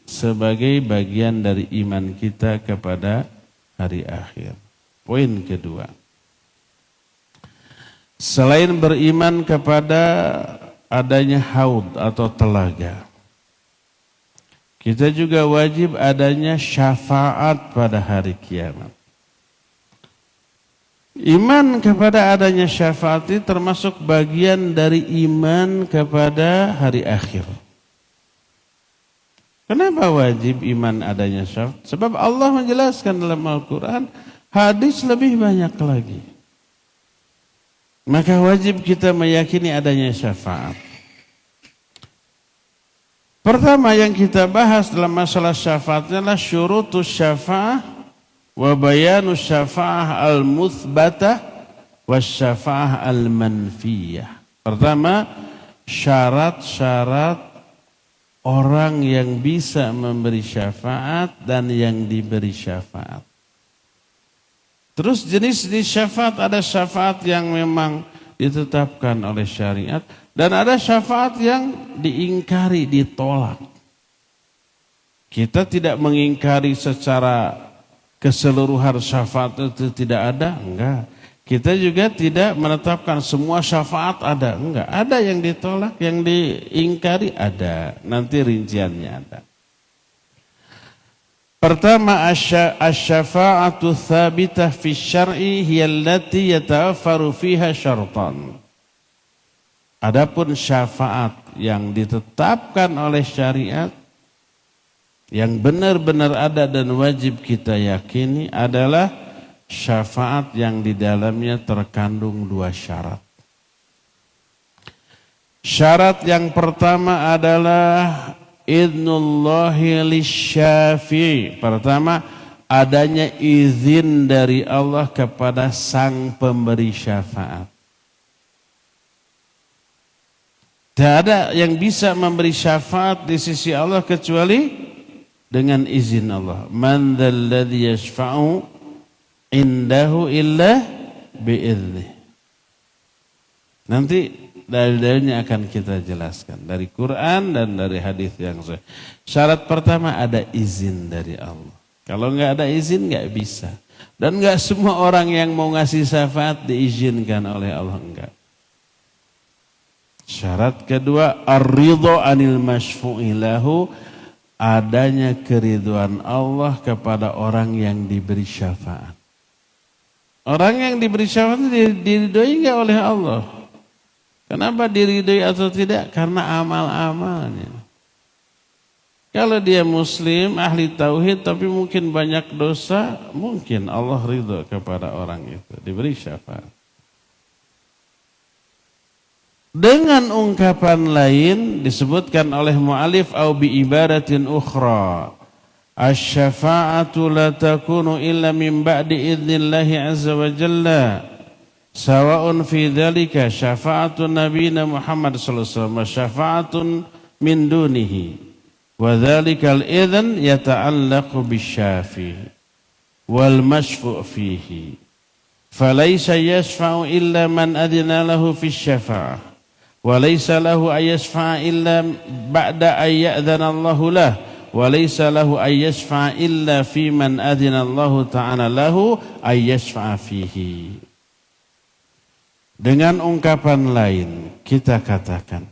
Speaker 1: sebagai bagian dari iman kita kepada hari akhir. Poin kedua, selain beriman kepada adanya haud atau telaga, kita juga wajib adanya syafaat pada hari kiamat. Iman kepada adanya syafaat itu termasuk bagian dari iman kepada hari akhir. Kenapa wajib iman adanya syafaat? Sebab Allah menjelaskan dalam Al-Quran, Hadis lebih banyak lagi. Maka wajib kita meyakini adanya syafaat. Pertama yang kita bahas dalam masalah syafaat adalah syurutus syafa'ah wa bayanu syafa'ah al-muthbatah wa syafa'ah al-manfiyah. Pertama, syarat-syarat orang yang bisa memberi syafaat dan yang diberi syafaat. Terus jenis-jenis syafaat, ada syafaat yang memang ditetapkan oleh syariat dan ada syafaat yang diingkari, ditolak. Kita tidak mengingkari secara keseluruhan syafaat itu tidak ada, enggak. Kita juga tidak menetapkan semua syafaat ada, enggak. Ada yang ditolak, yang diingkari ada. Nanti rinciannya ada. Pertama, asy-syafa'atu tsabitah fi syar'i hiya allati yatawaffaru fiha syartan. Adapun syafaat yang ditetapkan oleh syariat yang benar-benar ada dan wajib kita yakini adalah syafaat yang di dalamnya terkandung dua syarat. Syarat yang pertama adalah idnullahi lisyafi'. Pertama, adanya izin dari Allah kepada sang pemberi syafaat. Tidak ada yang bisa memberi syafaat di sisi Allah kecuali dengan izin Allah. Man dzalladzi yashfa'u indahu illa bi'idznih. Nanti dalil-dalilnya akan kita jelaskan dari Quran dan dari hadis yang sahih. Syarat pertama ada izin dari Allah. Kalau nggak ada izin nggak bisa. Dan nggak semua orang yang mau ngasih syafaat diizinkan oleh Allah, enggak. Syarat kedua ar-ridha 'anil masyfu'i lahu, adanya keridhaan Allah kepada orang yang diberi syafaat. Orang yang diberi syafaat diridhoi enggak oleh Allah? Kenapa diridhoi atau tidak? Karena amal-amalnya. Kalau dia muslim, ahli tauhid, tapi mungkin banyak dosa, mungkin Allah ridho kepada orang itu, diberi syafaat. Dengan ungkapan lain disebutkan oleh mu'alif au bi ibaratin ukhra, asy-syafa'atu la takunu illa min ba'di idnillahi azza wa jalla. Sawa'un fi dzalika syafa'atun nabiyina Muhammad sallallahu alaihi wasallam syafa'atun min dunihi wa dzalikal idzn yata'allaqu bisyafi wal mashfu' fihi falaysa yashfa'u illa man adina lahu fi syafa'ah wa laysa lahu ay yashfa'a illa ba'da ay ya'dzana Allahu lahu wa laysa lahu ay yashfa'a illa fi man adina Allahu ta'ala lahu ay yashfa'a fihi. Dengan ungkapan lain kita katakan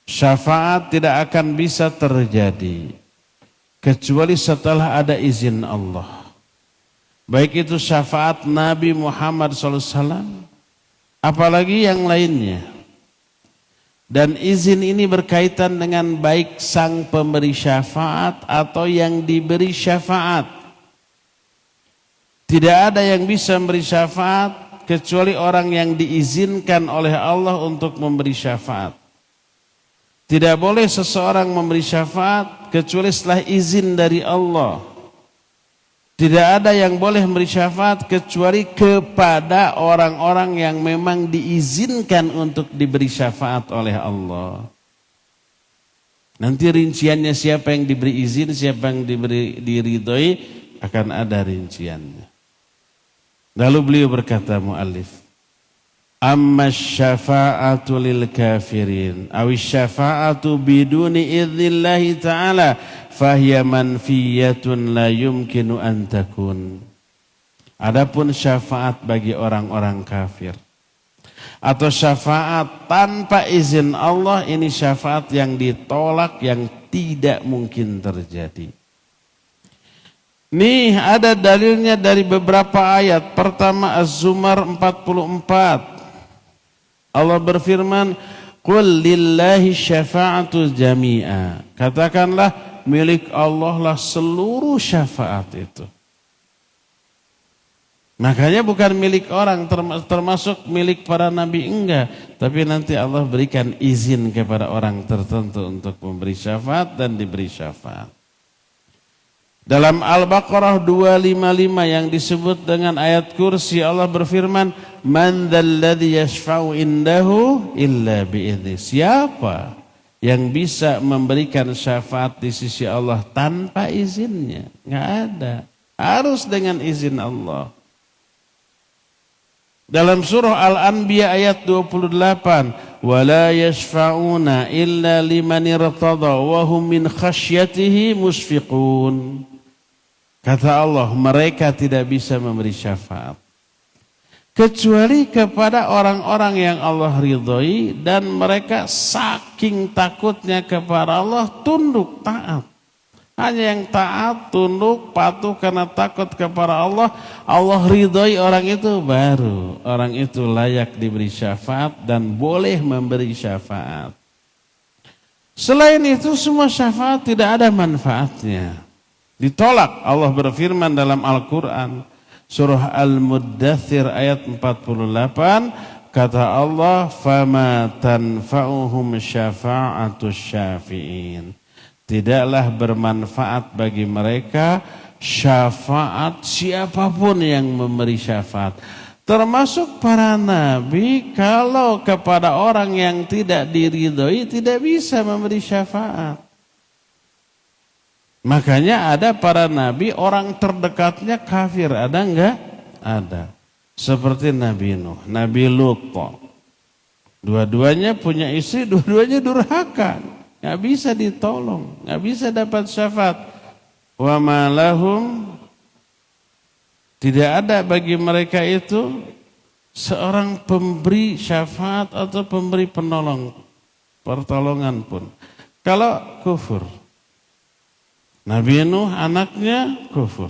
Speaker 1: syafaat tidak akan bisa terjadi kecuali setelah ada izin Allah. Baik itu syafaat Nabi Muhammad SAW, apalagi yang lainnya. Dan izin ini berkaitan dengan baik sang pemberi syafaat atau yang diberi syafaat. Tidak ada yang bisa memberi syafaat kecuali orang yang diizinkan oleh Allah untuk memberi syafaat. Tidak boleh seseorang memberi syafaat kecuali setelah izin dari Allah. Tidak ada yang boleh memberi syafaat kecuali kepada orang-orang yang memang diizinkan untuk diberi syafaat oleh Allah. Nanti rinciannya siapa yang diberi izin, siapa yang diridhoi akan ada rinciannya. Lalu beliau berkata mu'allif, amma syafa'atu lil kafirin awi syafa'atu biduni idnillahi ta'ala fahiya manfiyatun la yumkinu an takun. Adapun syafaat bagi orang-orang kafir atau syafaat tanpa izin Allah, ini syafaat yang ditolak, yang tidak mungkin terjadi. Nih ada dalilnya dari beberapa ayat. Pertama Az-Zumar 44. Allah berfirman, "Qul lillahi syafa'atu jami'a." Katakanlah milik Allah lah seluruh syafaat itu. Makanya bukan milik orang, termasuk milik para nabi enggak. Tapi nanti Allah berikan izin kepada orang tertentu untuk memberi syafaat dan diberi syafaat. Dalam Al-Baqarah 255 yang disebut dengan ayat kursi, Allah berfirman, "Man dzalladzi yashfa'u indahu illa bi'idznih." Siapa yang bisa memberikan syafaat di sisi Allah tanpa izinnya? Enggak ada. Harus dengan izin Allah. Dalam surah Al-Anbiya ayat 28, "Wala yashfa'una illa liman irtada wa hum min khasyatihi musfiqun." Kata Allah, mereka tidak bisa memberi syafaat kecuali kepada orang-orang yang Allah ridhoi dan mereka saking takutnya kepada Allah tunduk taat. Hanya yang taat, tunduk, patuh karena takut kepada Allah, Allah ridhoi orang itu, baru orang itu layak diberi syafaat dan boleh memberi syafaat. Selain itu semua syafaat tidak ada manfaatnya. Ditolak. Allah berfirman dalam Al-Quran surah Al-Muddathir ayat 48, kata Allah, "Fama tanfa'uhum syafa'atus syafi'in." Tidaklah bermanfaat bagi mereka syafaat siapapun yang memberi syafaat. Termasuk para nabi, kalau kepada orang yang tidak diridhoi tidak bisa memberi syafaat. Makanya ada para nabi orang terdekatnya kafir, ada enggak? Ada. Seperti Nabi Nuh, Nabi Lut. Dua-duanya punya istri, dua-duanya durhaka. Nggak bisa ditolong, nggak bisa dapat syafaat. Wa ma lahum, tidak ada bagi mereka itu seorang pemberi syafaat atau pemberi penolong, pertolongan pun. Kalau kufur, Nabi Nuh anaknya kufur.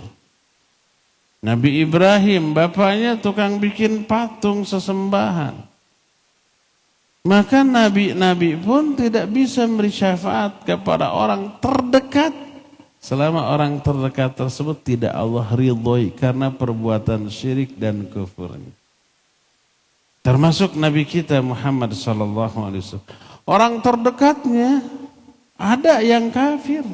Speaker 1: Nabi Ibrahim bapaknya tukang bikin patung sesembahan. Maka nabi-nabi pun tidak bisa memberi syafaat kepada orang terdekat selama orang terdekat tersebut tidak Allah ridhoi karena perbuatan syirik dan kufurnya. Termasuk Nabi kita Muhammad sallallahu alaihi wasallam. Orang terdekatnya ada yang kafir.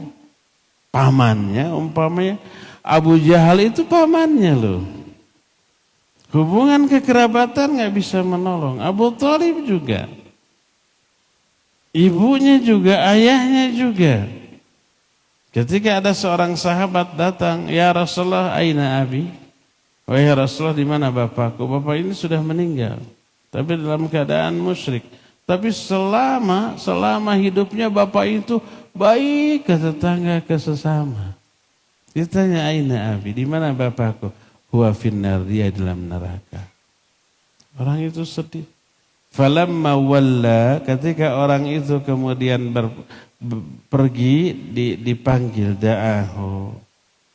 Speaker 1: Pamannya umpamanya Abu Jahal itu pamannya loh. Hubungan kekerabatan nggak bisa menolong. Abu Thalib juga. Ibunya juga, ayahnya juga. Ketika ada seorang sahabat datang, "Ya Rasulullah, aina abi?" "Wahai Rasulullah, di mana bapakku?" "Bapak ini sudah meninggal, tapi dalam keadaan musyrik. Tapi selama hidupnya bapak itu baik ke tetangga, ke sesama." Ditanya, "Aina abi?" "Di mana bapakku?" "Huwa finnar," dia dalam neraka. Orang itu sedih. Falamma walla, ketika orang itu kemudian pergi, dipanggil, da'ahu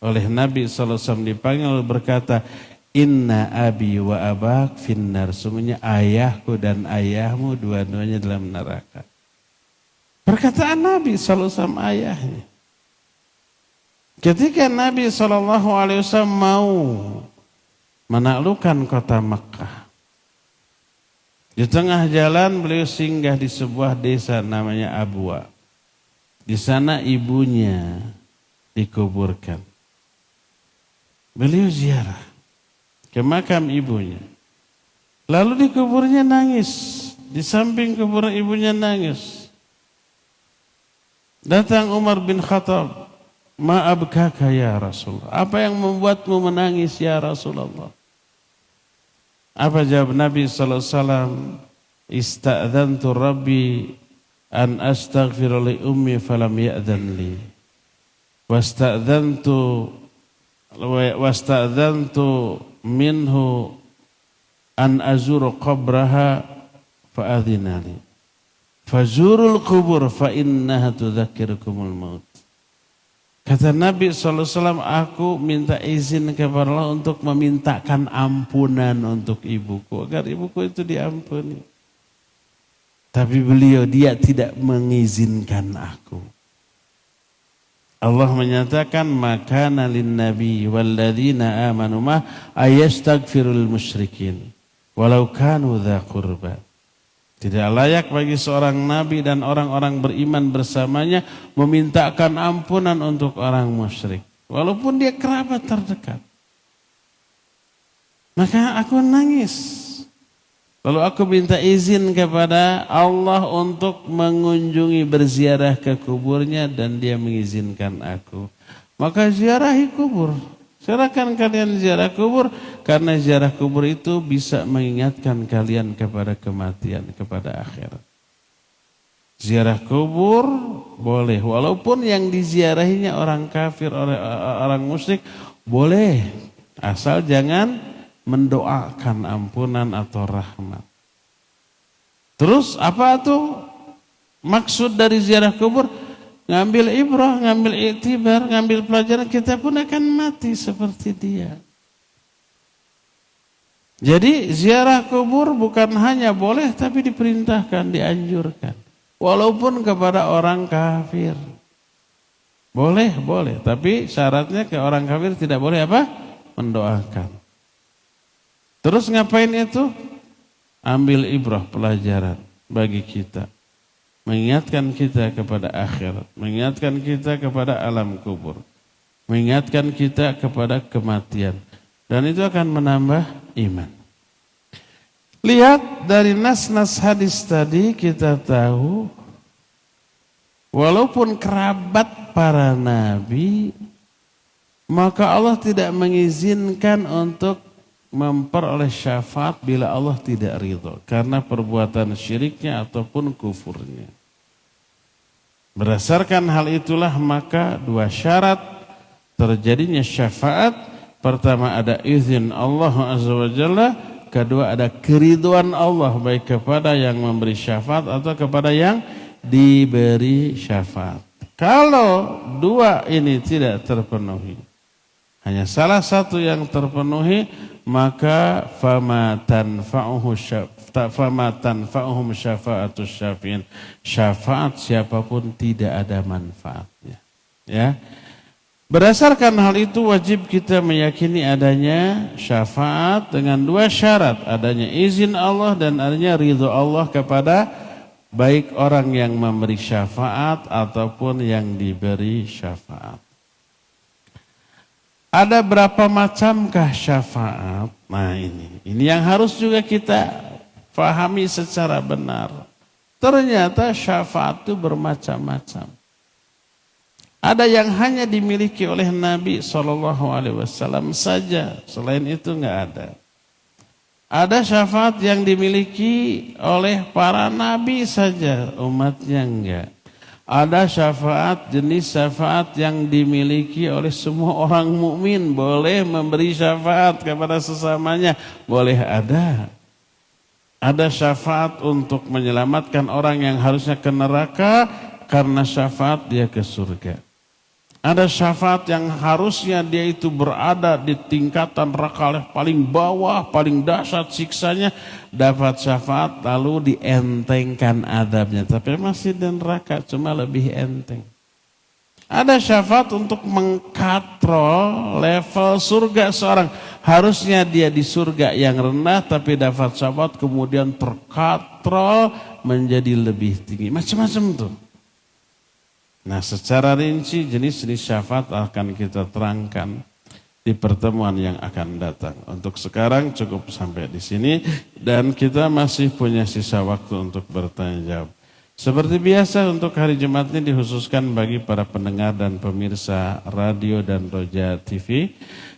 Speaker 1: oleh Nabi SAW, dipanggil berkata, "Inna abi wa abak finnar." Sungguhnya ayahku dan ayahmu dua-duanya dalam neraka. Perkataan Nabi SAW ayahnya. Ketika Nabi SAW mau menaklukkan kota Makkah, di tengah jalan beliau singgah di sebuah desa namanya Abwa. Di sana ibunya dikuburkan. Beliau ziarah ke makam ibunya. Lalu di kuburnya nangis. Di samping kuburan ibunya nangis. Datang Umar bin Khattab. "Ma abkaka ya Rasulullah?" "Apa yang membuatmu menangis ya Rasulullah?" Apa jawab Nabi SAW? "Ista'dzantu Rabbi an astaghfira li ummi falam ya'dzan li. Wasta'dzantu minhu an azuru qabraha fa'adhina li. Fazurul qubur fa innaha tudzakirukumul maut." Kata Nabi SAW, "Aku minta izin kepada Allah untuk memintakan ampunan untuk ibuku, agar ibuku itu diampuni. Tapi dia tidak mengizinkan aku. Allah menyatakan makana lin-nabi walladzina amanu ma ayastaghfirul musyrikin walau kanu dza qurba. Tidak layak bagi seorang nabi dan orang-orang beriman bersamanya memintakan ampunan untuk orang musyrik walaupun dia kerabat terdekat. Maka aku nangis. Lalu aku minta izin kepada Allah untuk mengunjungi berziarah ke kuburnya dan dia mengizinkan aku. Maka ziarahi kubur. Silakan kalian ziarah kubur karena ziarah kubur itu bisa mengingatkan kalian kepada kematian, kepada akhirat. Ziarah kubur boleh walaupun yang diziarahinya orang kafir, orang musyrik boleh asal jangan mendoakan ampunan atau rahmat. Terus apa tuh maksud dari ziarah kubur? Ngambil ibrah, ngambil iktibar, ngambil pelajaran, kita pun akan mati seperti dia. Jadi ziarah kubur bukan hanya boleh tapi diperintahkan, dianjurkan. Walaupun kepada orang kafir. Boleh, tapi syaratnya ke orang kafir tidak boleh apa? Mendoakan. Terus ngapain itu? Ambil ibrah pelajaran bagi kita. Mengingatkan kita kepada akhirat. Mengingatkan kita kepada alam kubur. Mengingatkan kita kepada kematian. Dan itu akan menambah iman. Lihat dari nas-nas hadis tadi kita tahu. Walaupun kerabat para nabi. Maka Allah tidak mengizinkan untuk memperoleh syafaat bila Allah tidak ridho karena perbuatan syiriknya ataupun kufurnya. Berdasarkan hal itulah maka dua syarat terjadinya syafaat. Pertama ada izin Allah Azza wa Jalla, kedua ada keridhaan Allah baik kepada yang memberi syafaat atau kepada yang diberi syafaat. Kalau dua ini tidak terpenuhi, hanya salah satu yang terpenuhi, maka fama tanfa'uhum syafa'atus syafi'in. Syafaat siapapun tidak ada manfaatnya. Ya. Berdasarkan hal itu wajib kita meyakini adanya syafaat dengan dua syarat, adanya izin Allah dan adanya ridho Allah kepada baik orang yang memberi syafaat ataupun yang diberi syafaat. Ada berapa macamkah syafaat? Nah ini yang harus juga kita pahami secara benar. Ternyata syafaat itu bermacam-macam. Ada yang hanya dimiliki oleh Nabi SAW saja, selain itu nggak ada. Ada syafaat yang dimiliki oleh para nabi saja, umatnya enggak. Ada syafaat, jenis syafaat yang dimiliki oleh semua orang mukmin, boleh memberi syafaat kepada sesamanya, boleh ada. Ada syafaat untuk menyelamatkan orang yang harusnya ke neraka, karena syafaat dia ke surga. Ada syafaat yang harusnya dia itu berada di tingkatan neraka paling bawah, paling dahsyat siksanya, dapat syafaat lalu dientengkan adabnya. Tapi masih di neraka, cuma lebih enteng. Ada syafaat untuk mengkatrol level surga seorang. Harusnya dia di surga yang rendah tapi dapat syafaat kemudian terkatrol menjadi lebih tinggi. Macam-macam tuh. Nah secara rinci jenis-jenis syafaat akan kita terangkan di pertemuan yang akan datang. Untuk sekarang cukup sampai di sini dan kita masih punya sisa waktu untuk bertanya jawab. Seperti biasa untuk hari Jumat ini dikhususkan bagi para pendengar dan pemirsa radio dan Roja TV.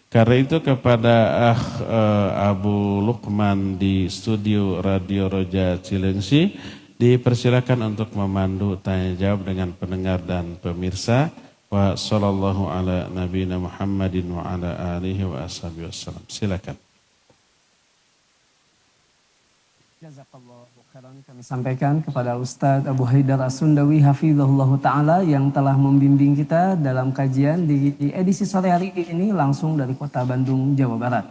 Speaker 1: Karena itu kepada Abu Lukman di studio Radio Roja Cilengsi, dipersilakan untuk memandu tanya jawab dengan pendengar dan pemirsa. Wa sallallahu ala nabiyina Muhammadin wa ala alihi wa ashabihi wassalam. Silakan.
Speaker 2: Jazakallahu khairan kami sampaikan kepada Ustadz Abu Haidar As-Sundawi hafizahullah ta'ala yang telah membimbing kita dalam kajian di edisi sore hari ini langsung dari kota Bandung, Jawa Barat.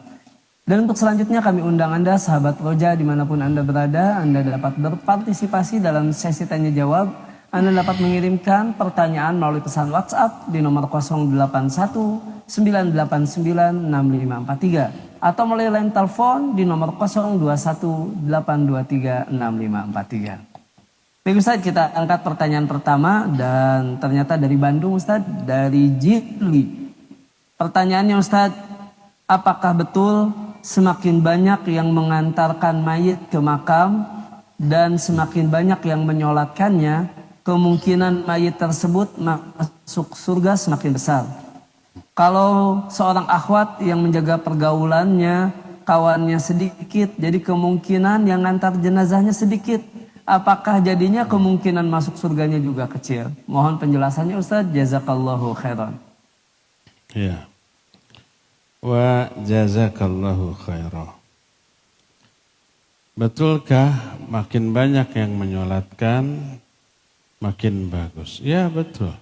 Speaker 2: Dan untuk selanjutnya kami undang Anda sahabat Roja dimanapun Anda berada, Anda dapat berpartisipasi dalam sesi tanya jawab Anda dapat mengirimkan pertanyaan melalui pesan WhatsApp di nomor 081 989 6543 atau melalui line telepon di nomor 021 823 6543. Baik Ustaz, kita angkat pertanyaan pertama dan ternyata dari Bandung Ustaz, dari Jili. Pertanyaannya Ustaz, apakah betul semakin banyak yang mengantarkan mayit ke makam dan semakin banyak yang menyolatkannya, kemungkinan mayit tersebut masuk surga semakin besar? Kalau seorang akhwat yang menjaga pergaulannya, kawannya sedikit, jadi kemungkinan yang ngantar jenazahnya sedikit. Apakah jadinya kemungkinan masuk surganya juga kecil? Mohon penjelasannya Ustaz, jazakallahu khairan.
Speaker 1: Ya. Wa jazakallahu khairan. Betulkah makin banyak yang menyolatkan makin bagus? Ya betul.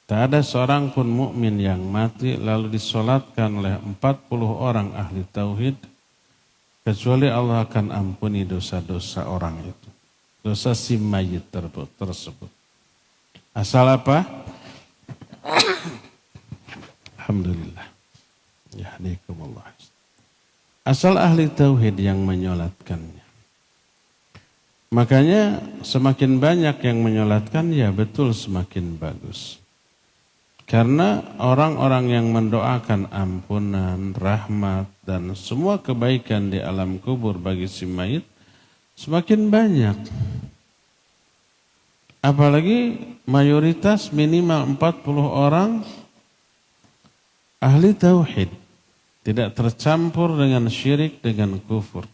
Speaker 1: Tak ada seorang pun mukmin yang mati lalu disolatkan oleh 40 orang ahli tauhid kecuali Allah akan ampuni dosa-dosa orang itu. Dosa si mayit tersebut. Asal apa? Alhamdulillah. Yahdikumullah. Asal ahli tauhid yang menyolatkannya. Makanya semakin banyak yang menyolatkan ya betul semakin bagus. Karena orang-orang yang mendoakan ampunan, rahmat, dan semua kebaikan di alam kubur bagi si mayit semakin banyak. Apalagi mayoritas minimal 40 orang ahli tauhid. Tidak tercampur dengan syirik, dengan kufur.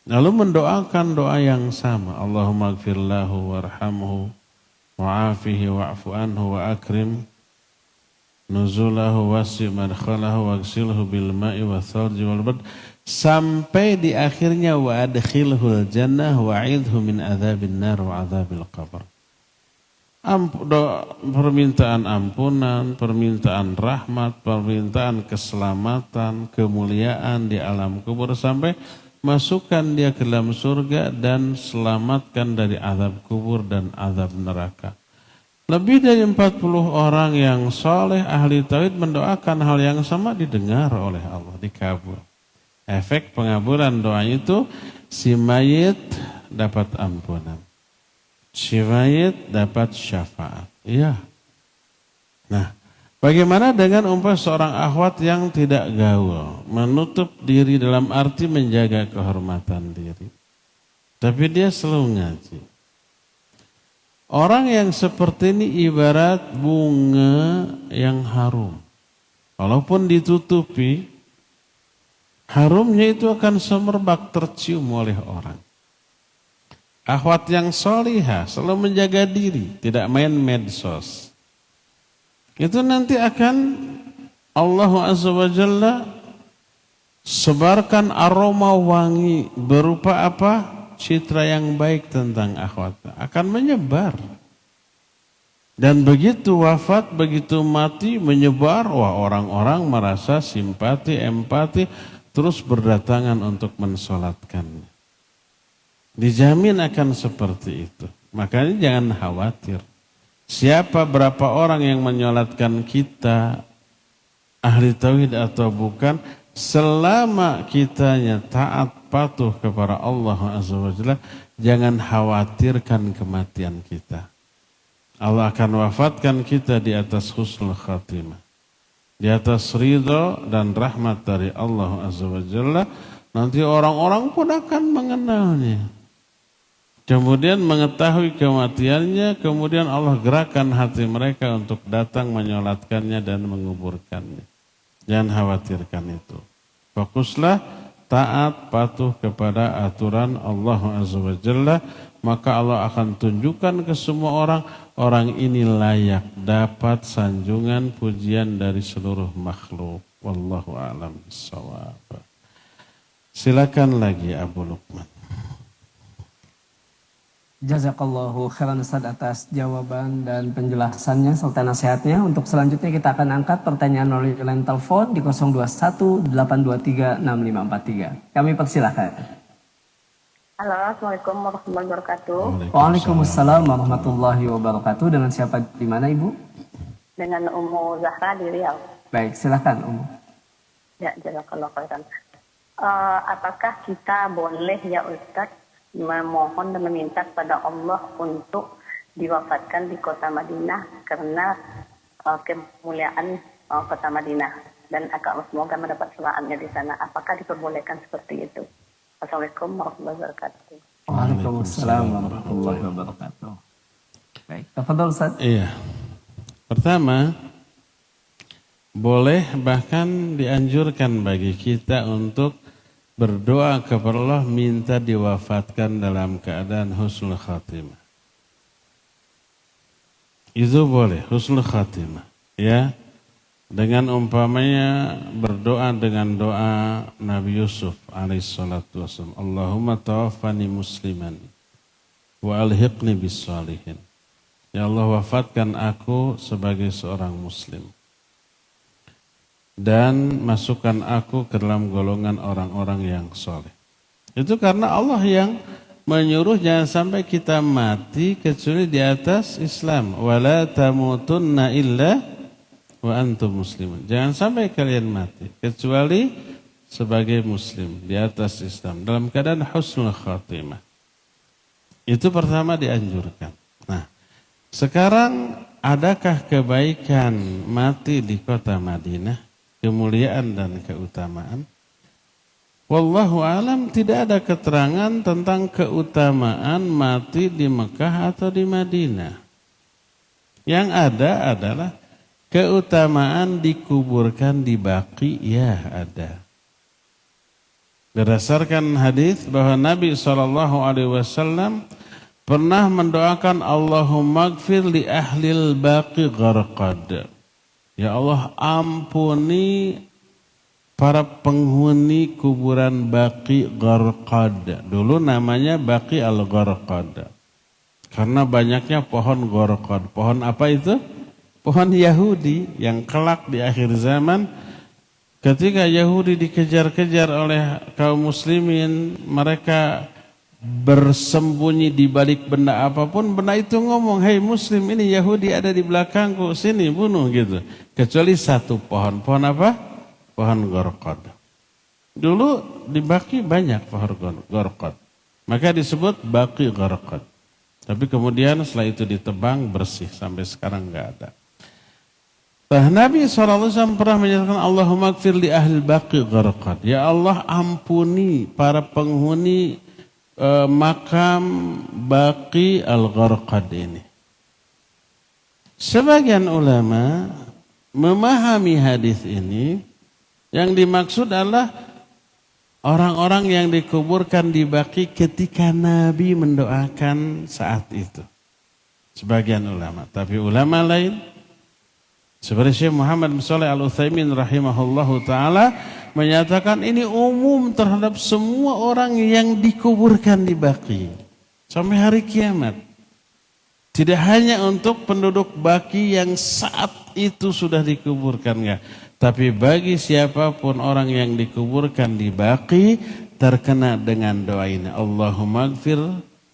Speaker 1: Lalu mendoakan doa yang sama. Allahumma gfirlahu warhamhu wa'afihi wa'fu anhu wa akrim nuzulahu wasi' madkhalahu wagsilhu bil ma'i wa thalji wal bard sampai di akhirnya wa adkhilhul jannah wa'idhu min adzabin nar wa adzabil qabr. Permintaan ampunan, permintaan rahmat, permintaan keselamatan, kemuliaan di alam kubur sampai masukkan dia ke dalam surga dan selamatkan dari azab kubur dan azab neraka. Lebih dari 40 orang yang soleh ahli tauhid mendoakan hal yang sama didengar oleh Allah, dikabul. Efek pengabulan doa itu si mayit dapat ampunan. Si mayit dapat syafaat. Iya. Nah, bagaimana dengan seorang akhwat yang tidak gaul, menutup diri dalam arti menjaga kehormatan diri. Tapi dia selalu ngaji. Orang yang seperti ini ibarat bunga yang harum. Walaupun ditutupi, harumnya itu akan semerbak tercium oleh orang. Akhwat yang solihah selalu menjaga diri, tidak main medsos. Itu nanti akan Allah Azza wa Jalla sebarkan aroma wangi berupa apa? Citra yang baik tentang akhwat akan menyebar. Dan begitu wafat, begitu mati menyebar, wah orang-orang merasa simpati, empati, terus berdatangan untuk mensolatkannya. Dijamin akan seperti itu. Makanya jangan khawatir. Siapa berapa orang yang menyolatkan kita, ahli tauhid atau bukan, selama kitanya taat patuh kepada Allah Azza wa Jalla, jangan khawatirkan kematian kita. Allah akan wafatkan kita di atas husnul khatimah, di atas ridho dan rahmat dari Allah Azza wa Jalla. Nanti orang-orang pun akan mengenalnya. Kemudian mengetahui kematiannya, kemudian Allah gerakkan hati mereka untuk datang menyolatkannya dan menguburkannya. Jangan khawatirkan itu. Fokuslah taat patuh kepada aturan Allah Azza wa Jalla, maka Allah akan tunjukkan ke semua orang, orang ini layak dapat sanjungan pujian dari seluruh makhluk. Wallahu a'lam bishawab. Silakan lagi Abu Lukman.
Speaker 2: Jazakallahu khairan Ustaz atas jawaban dan penjelasannya serta nasihatnya. Untuk selanjutnya kita akan angkat pertanyaan melalui line telepon di 021 823 6543. Kami persilahkan.
Speaker 3: Halo, Assalamualaikum warahmatullahi wabarakatuh.
Speaker 2: Waalaikumsalam warahmatullahi wabarakatuh. Dengan siapa di mana Ibu?
Speaker 3: Dengan Ummu Zahra di Riau.
Speaker 2: Baik, silakan Ummu.
Speaker 3: Ya, jazakallah khairan. Apakah kita boleh ya Ustadz memohon dan meminta kepada Allah untuk diwafatkan di kota Madinah karena kemuliaan kota Madinah dan semoga mendapat selamatnya di sana. Apakah diperbolehkan seperti itu? Assalamualaikum warahmatullahi wabarakatuh.
Speaker 2: Waalaikumsalam warahmatullahi wabarakatuh. Baik, tafadhol Ustaz.
Speaker 1: Iya. Pertama, boleh bahkan dianjurkan bagi kita untuk berdoa kepada Allah minta diwafatkan dalam keadaan husnul khatimah. Itu boleh, husnul khatimah. Ya. Dengan umpamanya berdoa dengan doa Nabi Yusuf alaihissalatu wassalam. Allahumma tawaffani musliman wa alhiqni bis salihin. Ya Allah, wafatkan aku sebagai seorang muslim. Dan masukkan aku ke dalam golongan orang-orang yang soleh. Itu karena Allah yang menyuruh jangan sampai kita mati kecuali di atas Islam. Wala tamutunna illa wa antum muslimun. Jangan sampai kalian mati kecuali sebagai muslim di atas Islam dalam keadaan husnul khatimah. Itu pertama dianjurkan. Nah, sekarang adakah kebaikan mati di kota Madinah, kemuliaan dan keutamaan? Wallahu alam, tidak ada keterangan tentang keutamaan mati di Mekah atau di Madinah. Yang ada adalah keutamaan dikuburkan di Baqi, ya ada. Berdasarkan hadis bahwa Nabi SAW pernah mendoakan Allahumma gfir li ahlil Baqi gharqad. Ya Allah, ampuni para penghuni kuburan Baqi Gharqad. Dulu namanya Baqi al-Gharqad. Karena banyaknya pohon Gharqad. Pohon apa itu? Pohon Yahudi yang kelak di akhir zaman ketika Yahudi dikejar-kejar oleh kaum muslimin, mereka bersembunyi di balik benda apapun, benda itu ngomong, "Hei muslim, ini Yahudi ada di belakangku, sini bunuh," gitu. Kecuali satu pohon. Pohon apa? Pohon Gharqad. Dulu di Baqi banyak pohon Gharqad. Maka disebut Baqi Gharqad. Tapi kemudian setelah itu ditebang bersih, sampai sekarang enggak ada. Nah, Nabi SAW pernah menyatakan Allahumma gfir li ahli Baqi Gharqad. Ya Allah, ampuni para penghuni makam Baqi al-Gharqad ini. Sebagian ulama memahami hadis ini, yang dimaksud adalah orang-orang yang dikuburkan di Baqi ketika Nabi mendoakan saat itu. Sebagian ulama, tapi ulama lain seperti Syekh Muhammad bin Shalih Al-Utsaimin rahimahullahu taala menyatakan ini umum terhadap semua orang yang dikuburkan di Baqi sampai hari kiamat. Tidak hanya untuk penduduk Baqi yang saat itu sudah dikuburkan, enggak, tapi bagi siapapun orang yang dikuburkan di Baqi terkena dengan doa ini. Allahumma gfir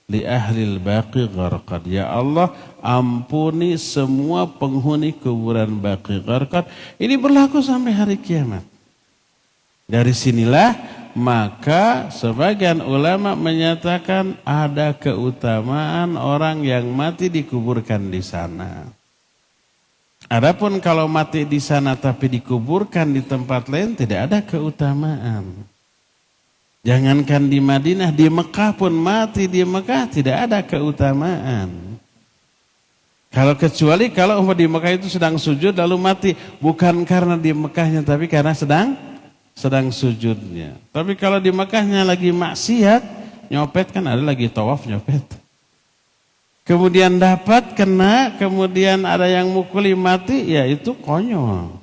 Speaker 1: li ahlil Baqi Gharqad. Ya Allah, ampuni semua penghuni kuburan Baqi Gharqad. Ini berlaku sampai hari kiamat. Dari sinilah maka sebagian ulama menyatakan ada keutamaan orang yang mati dikuburkan di sana. Adapun kalau mati di sana tapi dikuburkan di tempat lain tidak ada keutamaan. Jangankan di Madinah, di Mekah pun mati di Mekah tidak ada keutamaan. Kecuali kalau di Mekah itu sedang sujud lalu mati, bukan karena di Mekahnya tapi karena sedang sujudnya. Tapi kalau di Mekahnya lagi maksiat, nyopet, kan ada lagi tawaf nyopet. Kemudian dapat kena, kemudian ada yang mukuli mati, ya itu konyol.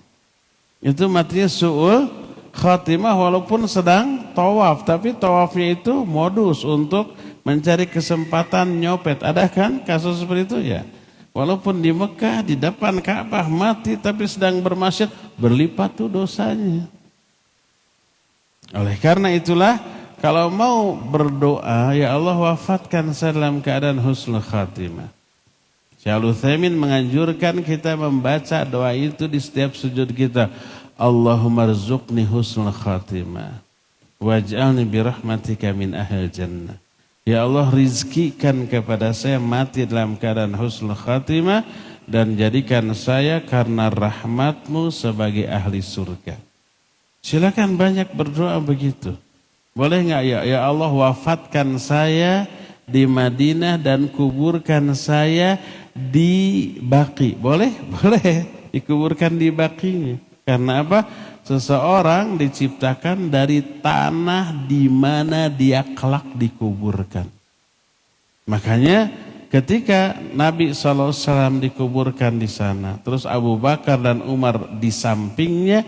Speaker 1: Itu matinya su'ul khatimah walaupun sedang tawaf, tapi tawafnya itu modus untuk mencari kesempatan nyopet. Ada kan kasus seperti itu ya? Walaupun di Mekah di depan Ka'bah mati tapi sedang bermaksiat, berlipat tuh dosanya. Oleh karena itulah kalau mau berdoa, ya Allah wafatkan saya dalam keadaan husnul khatimah. Syekh Utsaimin menganjurkan kita membaca doa itu di setiap sujud kita. Allahumma rzuqni husnul khatimah waj'alni birahmatika min ahli jannah. Ya Allah, rizkikan kepada saya mati dalam keadaan husnul khatimah dan jadikan saya karena rahmatmu sebagai ahli surga. Silakan banyak berdoa begitu. Boleh nggak ya Allah wafatkan saya di Madinah dan kuburkan saya di Baqi. Boleh? Boleh dikuburkan di Baqinya. Karena apa? Seseorang diciptakan dari tanah di mana dia kelak dikuburkan. Makanya ketika Nabi SAW dikuburkan di sana, terus Abu Bakar dan Umar di sampingnya,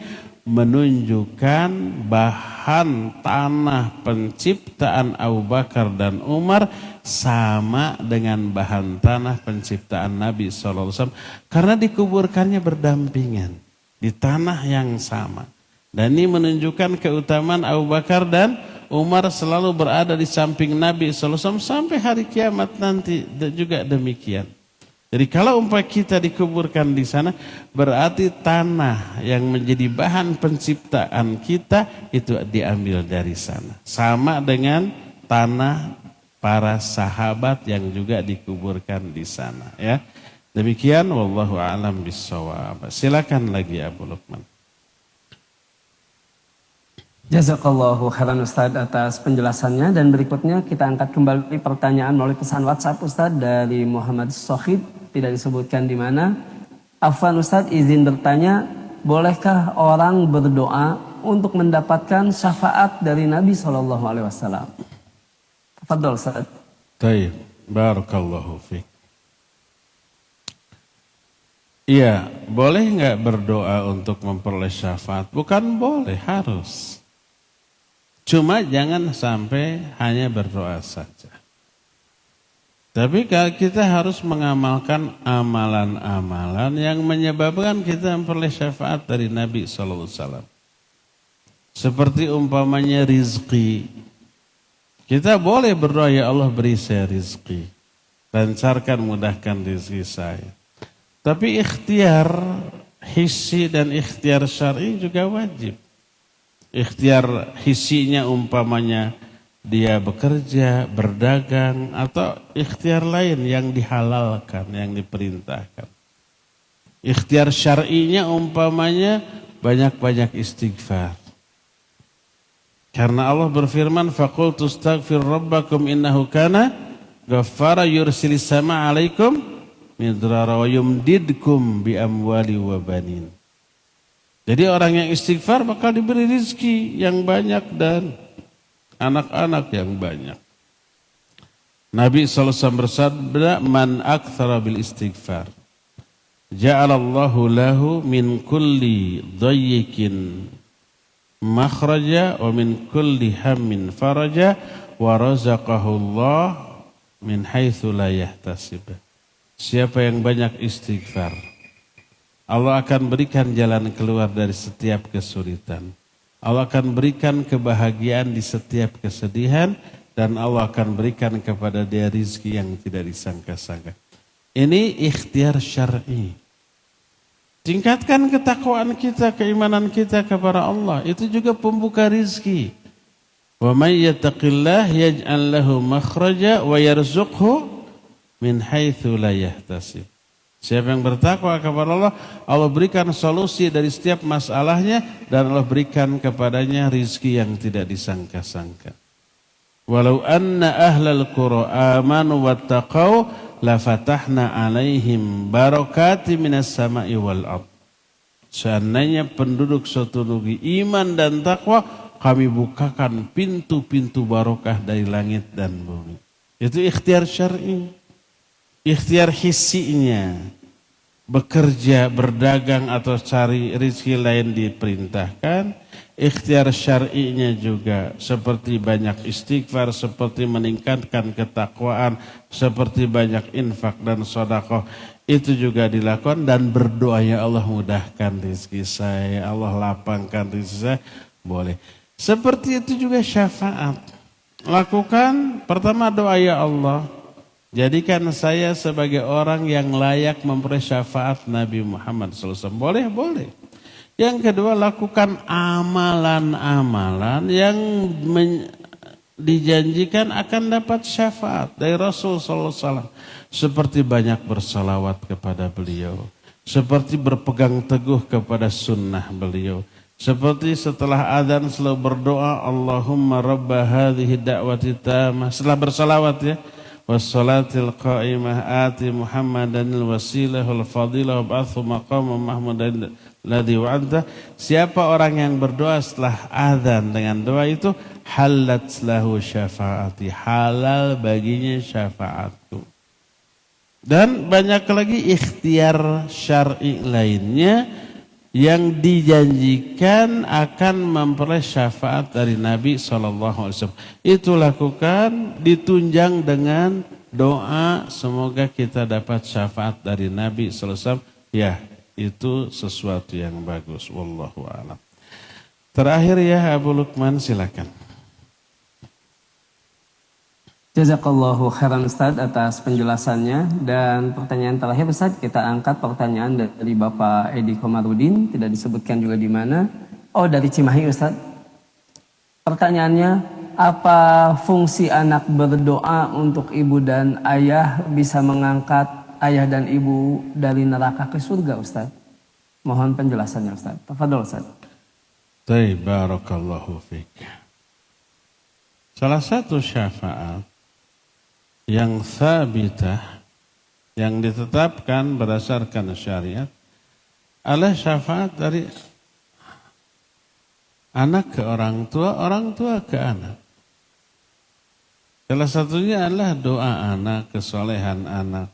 Speaker 1: menunjukkan bahan tanah penciptaan Abu Bakar dan Umar sama dengan bahan tanah penciptaan Nabi SAW. Karena dikuburkannya berdampingan di tanah yang sama. Dan ini menunjukkan keutamaan Abu Bakar dan Umar selalu berada di samping Nabi SAW sampai hari kiamat nanti juga demikian. Jadi kalau umpama kita dikuburkan di sana, berarti tanah yang menjadi bahan penciptaan kita itu diambil dari sana. Sama dengan tanah para sahabat yang juga dikuburkan di sana. Ya, demikian. Wallahu a'lam bishawab. Silakan lagi Abu Lukman.
Speaker 2: Jazakallahu khairan Ustaz atas penjelasannya, dan berikutnya kita angkat kembali pertanyaan melalui pesan WhatsApp Ustaz dari Muhammad Sohid, tidak disebutkan di mana. Afwan Ustaz, izin bertanya, bolehkah orang berdoa untuk mendapatkan syafaat dari Nabi SAW? Tafadhol Ustaz.
Speaker 1: Baik, barakallahu fiik. Iya, boleh nggak berdoa untuk memperoleh syafaat? Bukan boleh, harus. Cuma jangan sampai hanya berdoa saja. Tapi kita harus mengamalkan amalan-amalan yang menyebabkan kita memperoleh syafaat dari Nabi SAW. Seperti umpamanya rizki. Kita boleh berdoa, ya Allah beri saya rizki. Lancarkan, mudahkan rizki saya. Tapi ikhtiar hissi dan ikhtiar syar'i juga wajib. Ikhtiar hissinya umpamanya dia bekerja, berdagang, atau ikhtiar lain yang dihalalkan, yang diperintahkan. Ikhtiar syar'inya umpamanya banyak-banyak istighfar. Karena Allah berfirman, faqultu astaghfir rabbakum innahu kana ghaffara yursilis sama 'alaikum midrara wa yumdidkum bi amwali wa banin. Jadi orang yang istighfar bakal diberi rizki yang banyak dan anak-anak yang banyak. Nabi SAW bersabda, man akthara bil istighfar ja'alallahu lahu min kulli dayyikin makhraja wa min kulli hammin faraja wa razaqahu Allah min haitsu la yahtasib. Siapa yang banyak istighfar, Allah akan berikan jalan keluar dari setiap kesulitan. Allah akan berikan kebahagiaan di setiap kesedihan, dan Allah akan berikan kepada dia rizki yang tidak disangka-sangka. Ini ikhtiar syar'i. Tingkatkan ketakwaan kita, keimanan kita kepada Allah. Itu juga pembuka rizki. Wa may yattaqillah yaj'al lahu makhraja wa yarzuqhu min haitsu la yahtasib. Siapa yang bertakwa kepada Allah, Allah berikan solusi dari setiap masalahnya, dan Allah berikan kepadanya rizki yang tidak disangka-sangka. Walau anna ahlal qura amanu wattaqau la fatahna alaihim barakati minas sama'i wal ard. Seandainya penduduk suatu negeri iman dan takwa, kami bukakan pintu-pintu barokah dari langit dan bumi. Itu ikhtiar syar'i. Ikhtiar hissinya, bekerja, berdagang atau cari rezeki lain diperintahkan. Ikhtiar syar'inya juga seperti banyak istighfar, seperti meningkatkan ketakwaan, seperti banyak infak dan sedekah. Itu juga dilakukan, dan berdoa, ya Allah mudahkan rezeki saya, Allah lapangkan rezeki saya, boleh. Seperti itu juga syafaat. Lakukan pertama doa, ya Allah, jadikan saya sebagai orang yang layak memperoleh syafaat Nabi Muhammad SAW. Boleh, boleh. Yang kedua, lakukan amalan-amalan yang dijanjikan akan dapat syafaat dari Rasul SAW. Seperti banyak bersalawat kepada beliau. Seperti berpegang teguh kepada sunnah beliau. Seperti setelah adzan selalu berdoa, Allahumma rabba hadhihi da'wati tamah. Setelah bersalawat ya. Wassalatil qa'imah ati Muhammadanil wasilah wal fadilah wab'athu maqamah mahmudan ladhi wa'adda. Siapa orang yang berdoa setelah adzan dengan doa itu, halat lahu syafaati, halal baginya syafaatku. Dan banyak lagi ikhtiar syar'i lainnya yang dijanjikan akan memperoleh syafaat dari Nabi SAW. Itu lakukan ditunjang dengan doa semoga kita dapat syafaat dari Nabi SAW. Ya, itu sesuatu yang bagus. Wallahu a'lam. Terakhir ya Abu Lukman, silakan.
Speaker 2: Jazakallahu khairan Ustaz atas penjelasannya. Dan pertanyaan terakhir Ustaz, kita angkat pertanyaan dari Bapak Edi Komarudin, tidak disebutkan juga di mana. Oh, dari Cimahi Ustaz. Pertanyaannya, apa fungsi anak berdoa untuk ibu dan ayah bisa mengangkat ayah dan ibu dari neraka ke surga Ustaz? Mohon penjelasannya Ustaz. Tafadhol Ustaz.
Speaker 1: Barakallahu fiik. Salah satu syafaat yang sabitah, yang ditetapkan berdasarkan syariat, adalah syafaat dari anak ke orang tua ke anak. Salah satunya adalah doa anak, kesolehan anak.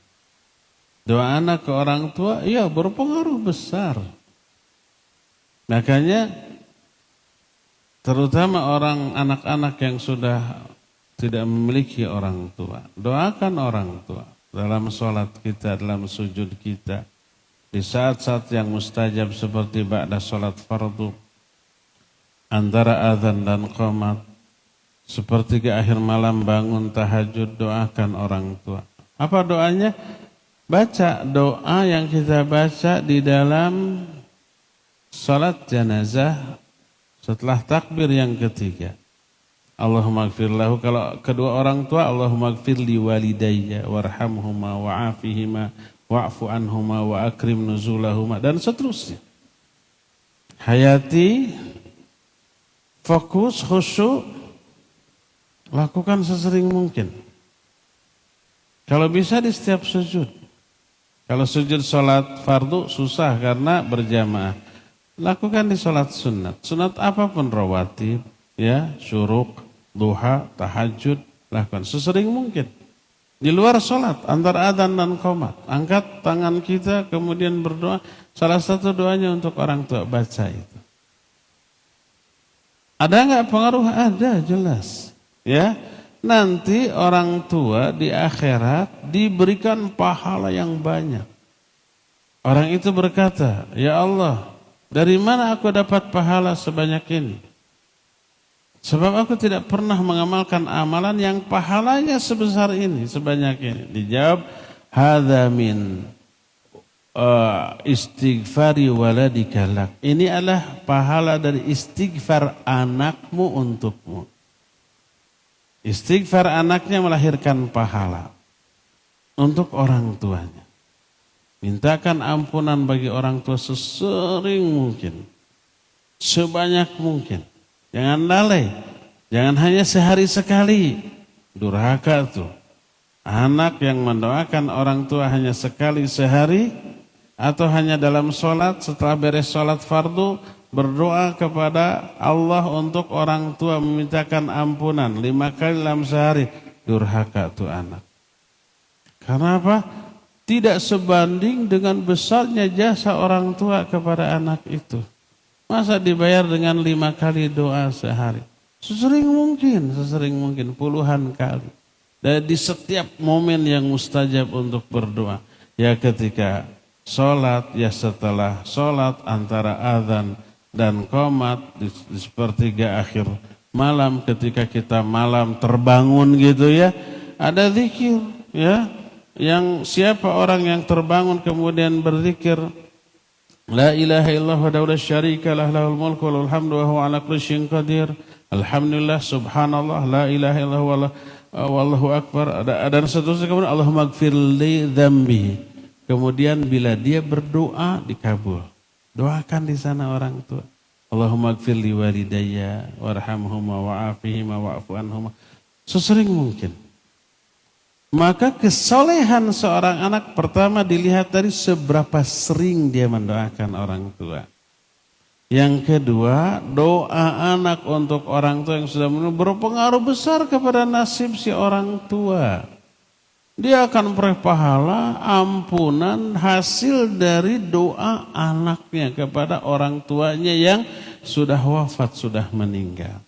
Speaker 1: Doa anak ke orang tua, ya berpengaruh besar. Makanya terutama anak-anak yang sudah tidak memiliki orang tua, doakan orang tua dalam sholat kita, dalam sujud kita, di saat-saat yang mustajab seperti ba'da sholat fardu, antara azan dan qomat, sepertiga akhir malam bangun tahajud, doakan orang tua. Apa doanya? Baca doa yang kita baca di dalam sholat janazah setelah takbir yang ketiga. Allahumma gfir lahu, kalau kedua orang tua, Allahumma gfir li walidayya warhamhuma wa'afihima wa'fu anhuma wa akrim nuzulahuma, dan seterusnya. Hayati, fokus, khusyuk, lakukan sesering mungkin. Kalau bisa di setiap sujud. Kalau sujud sholat fardu susah karena berjamaah, lakukan di sholat sunat. Sunat apapun, rawatib, ya, syuruk, duha, tahajud, lakukan sesering mungkin. Di luar sholat, antara adzan dan qomat, angkat tangan kita kemudian berdoa. Salah satu doanya untuk orang tua, baca itu. Ada nggak pengaruh? Ada, jelas. Ya, nanti orang tua di akhirat diberikan pahala yang banyak. Orang itu berkata, ya Allah, dari mana aku dapat pahala sebanyak ini? Sebab aku tidak pernah mengamalkan amalan yang pahalanya sebesar ini, sebanyak ini. Dijawab, hadza min istighfari waladika lak. Ini adalah pahala dari istighfar anakmu untukmu. Istighfar anaknya melahirkan pahala untuk orang tuanya. Mintakan ampunan bagi orang tua sesering mungkin, sebanyak mungkin. Jangan lalai, jangan hanya sehari sekali. Durhaka tuh. Anak yang mendoakan orang tua hanya sekali sehari, atau hanya dalam sholat, setelah beres sholat fardu, berdoa kepada Allah untuk orang tua, memintakan ampunan 5 kali dalam sehari. Durhaka tuh anak. Karena apa? Tidak sebanding dengan besarnya jasa orang tua kepada anak itu. Masa dibayar dengan 5 kali doa sehari? Sesering mungkin, puluhan kali. Dan di setiap momen yang mustajab untuk berdoa. Ya ketika sholat, ya setelah sholat, antara azan dan qomat, di sepertiga akhir malam ketika kita malam terbangun gitu ya, ada zikir ya. Yang siapa orang yang terbangun kemudian berzikir la ilaha illallah wahdahu la syarika lah lahul mulku wa lahul hamdu wa huwa ala kulli syai'in qadir. Alhamdulillah subhanallah la ilaha illallah wallahu akbar. Dan seterusnya kemudian Allahumma ighfir li dzambi. Kemudian bila dia berdoa dikabul. Doakan di sana orang tua. Allahumma ighfir li walidayya warhamhuma wa'afihima wa'fu anhuma. Sesering mungkin. Maka kesolehan seorang anak pertama dilihat dari seberapa sering dia mendoakan orang tua. Yang kedua, doa anak untuk orang tua yang sudah meninggal berpengaruh besar kepada nasib si orang tua. Dia akan peroleh pahala, ampunan, hasil dari doa anaknya kepada orang tuanya yang sudah wafat, sudah meninggal.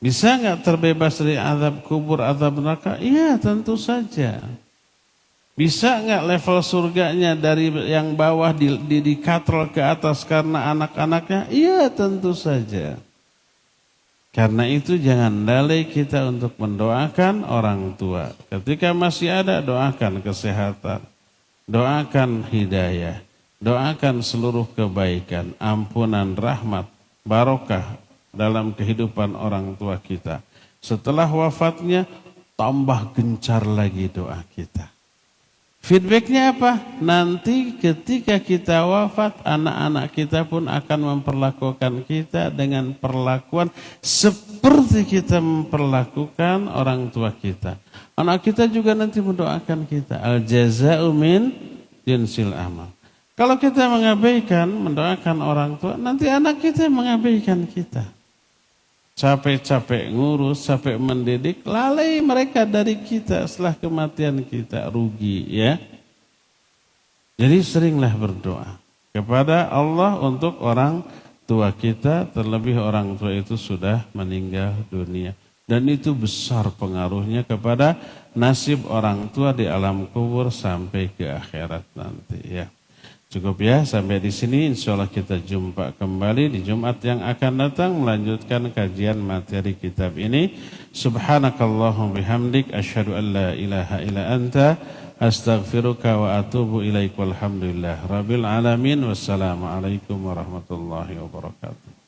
Speaker 1: Bisa nggak terbebas dari azab kubur, azab neraka? Iya, tentu saja. Bisa nggak level surganya dari yang bawah dikatrol ke atas karena anak-anaknya? Iya, tentu saja. Karena itu jangan lalai kita untuk mendoakan orang tua. Ketika masih ada, doakan kesehatan, doakan hidayah, doakan seluruh kebaikan, ampunan, rahmat, barokah dalam kehidupan orang tua kita. Setelah wafatnya, tambah gencar lagi doa kita. Feedbacknya apa? Nanti ketika kita wafat, anak-anak kita pun akan memperlakukan kita dengan perlakuan seperti kita memperlakukan orang tua kita. Anak kita juga nanti mendoakan kita. Al-jaza'u min jinsil amal. Kalau kita mengabaikan, mendoakan orang tua, nanti anak kita mengabaikan kita. Capek-capek ngurus, capek mendidik, lalai mereka dari kita setelah kematian kita, rugi ya. Jadi seringlah berdoa kepada Allah untuk orang tua kita, terlebih orang tua itu sudah meninggal dunia. Dan itu besar pengaruhnya kepada nasib orang tua di alam kubur sampai ke akhirat nanti ya. Cukup ya sampai di sini, insya Allah kita jumpa kembali di Jumat yang akan datang melanjutkan kajian materi kitab ini. Subhanakallahumma bihamdik asyhadu an la ilaha illa anta astaghfiruka wa atubu ilaik walhamdulillah rabbil alamin. Wassalamualaikum warahmatullahi wabarakatuh.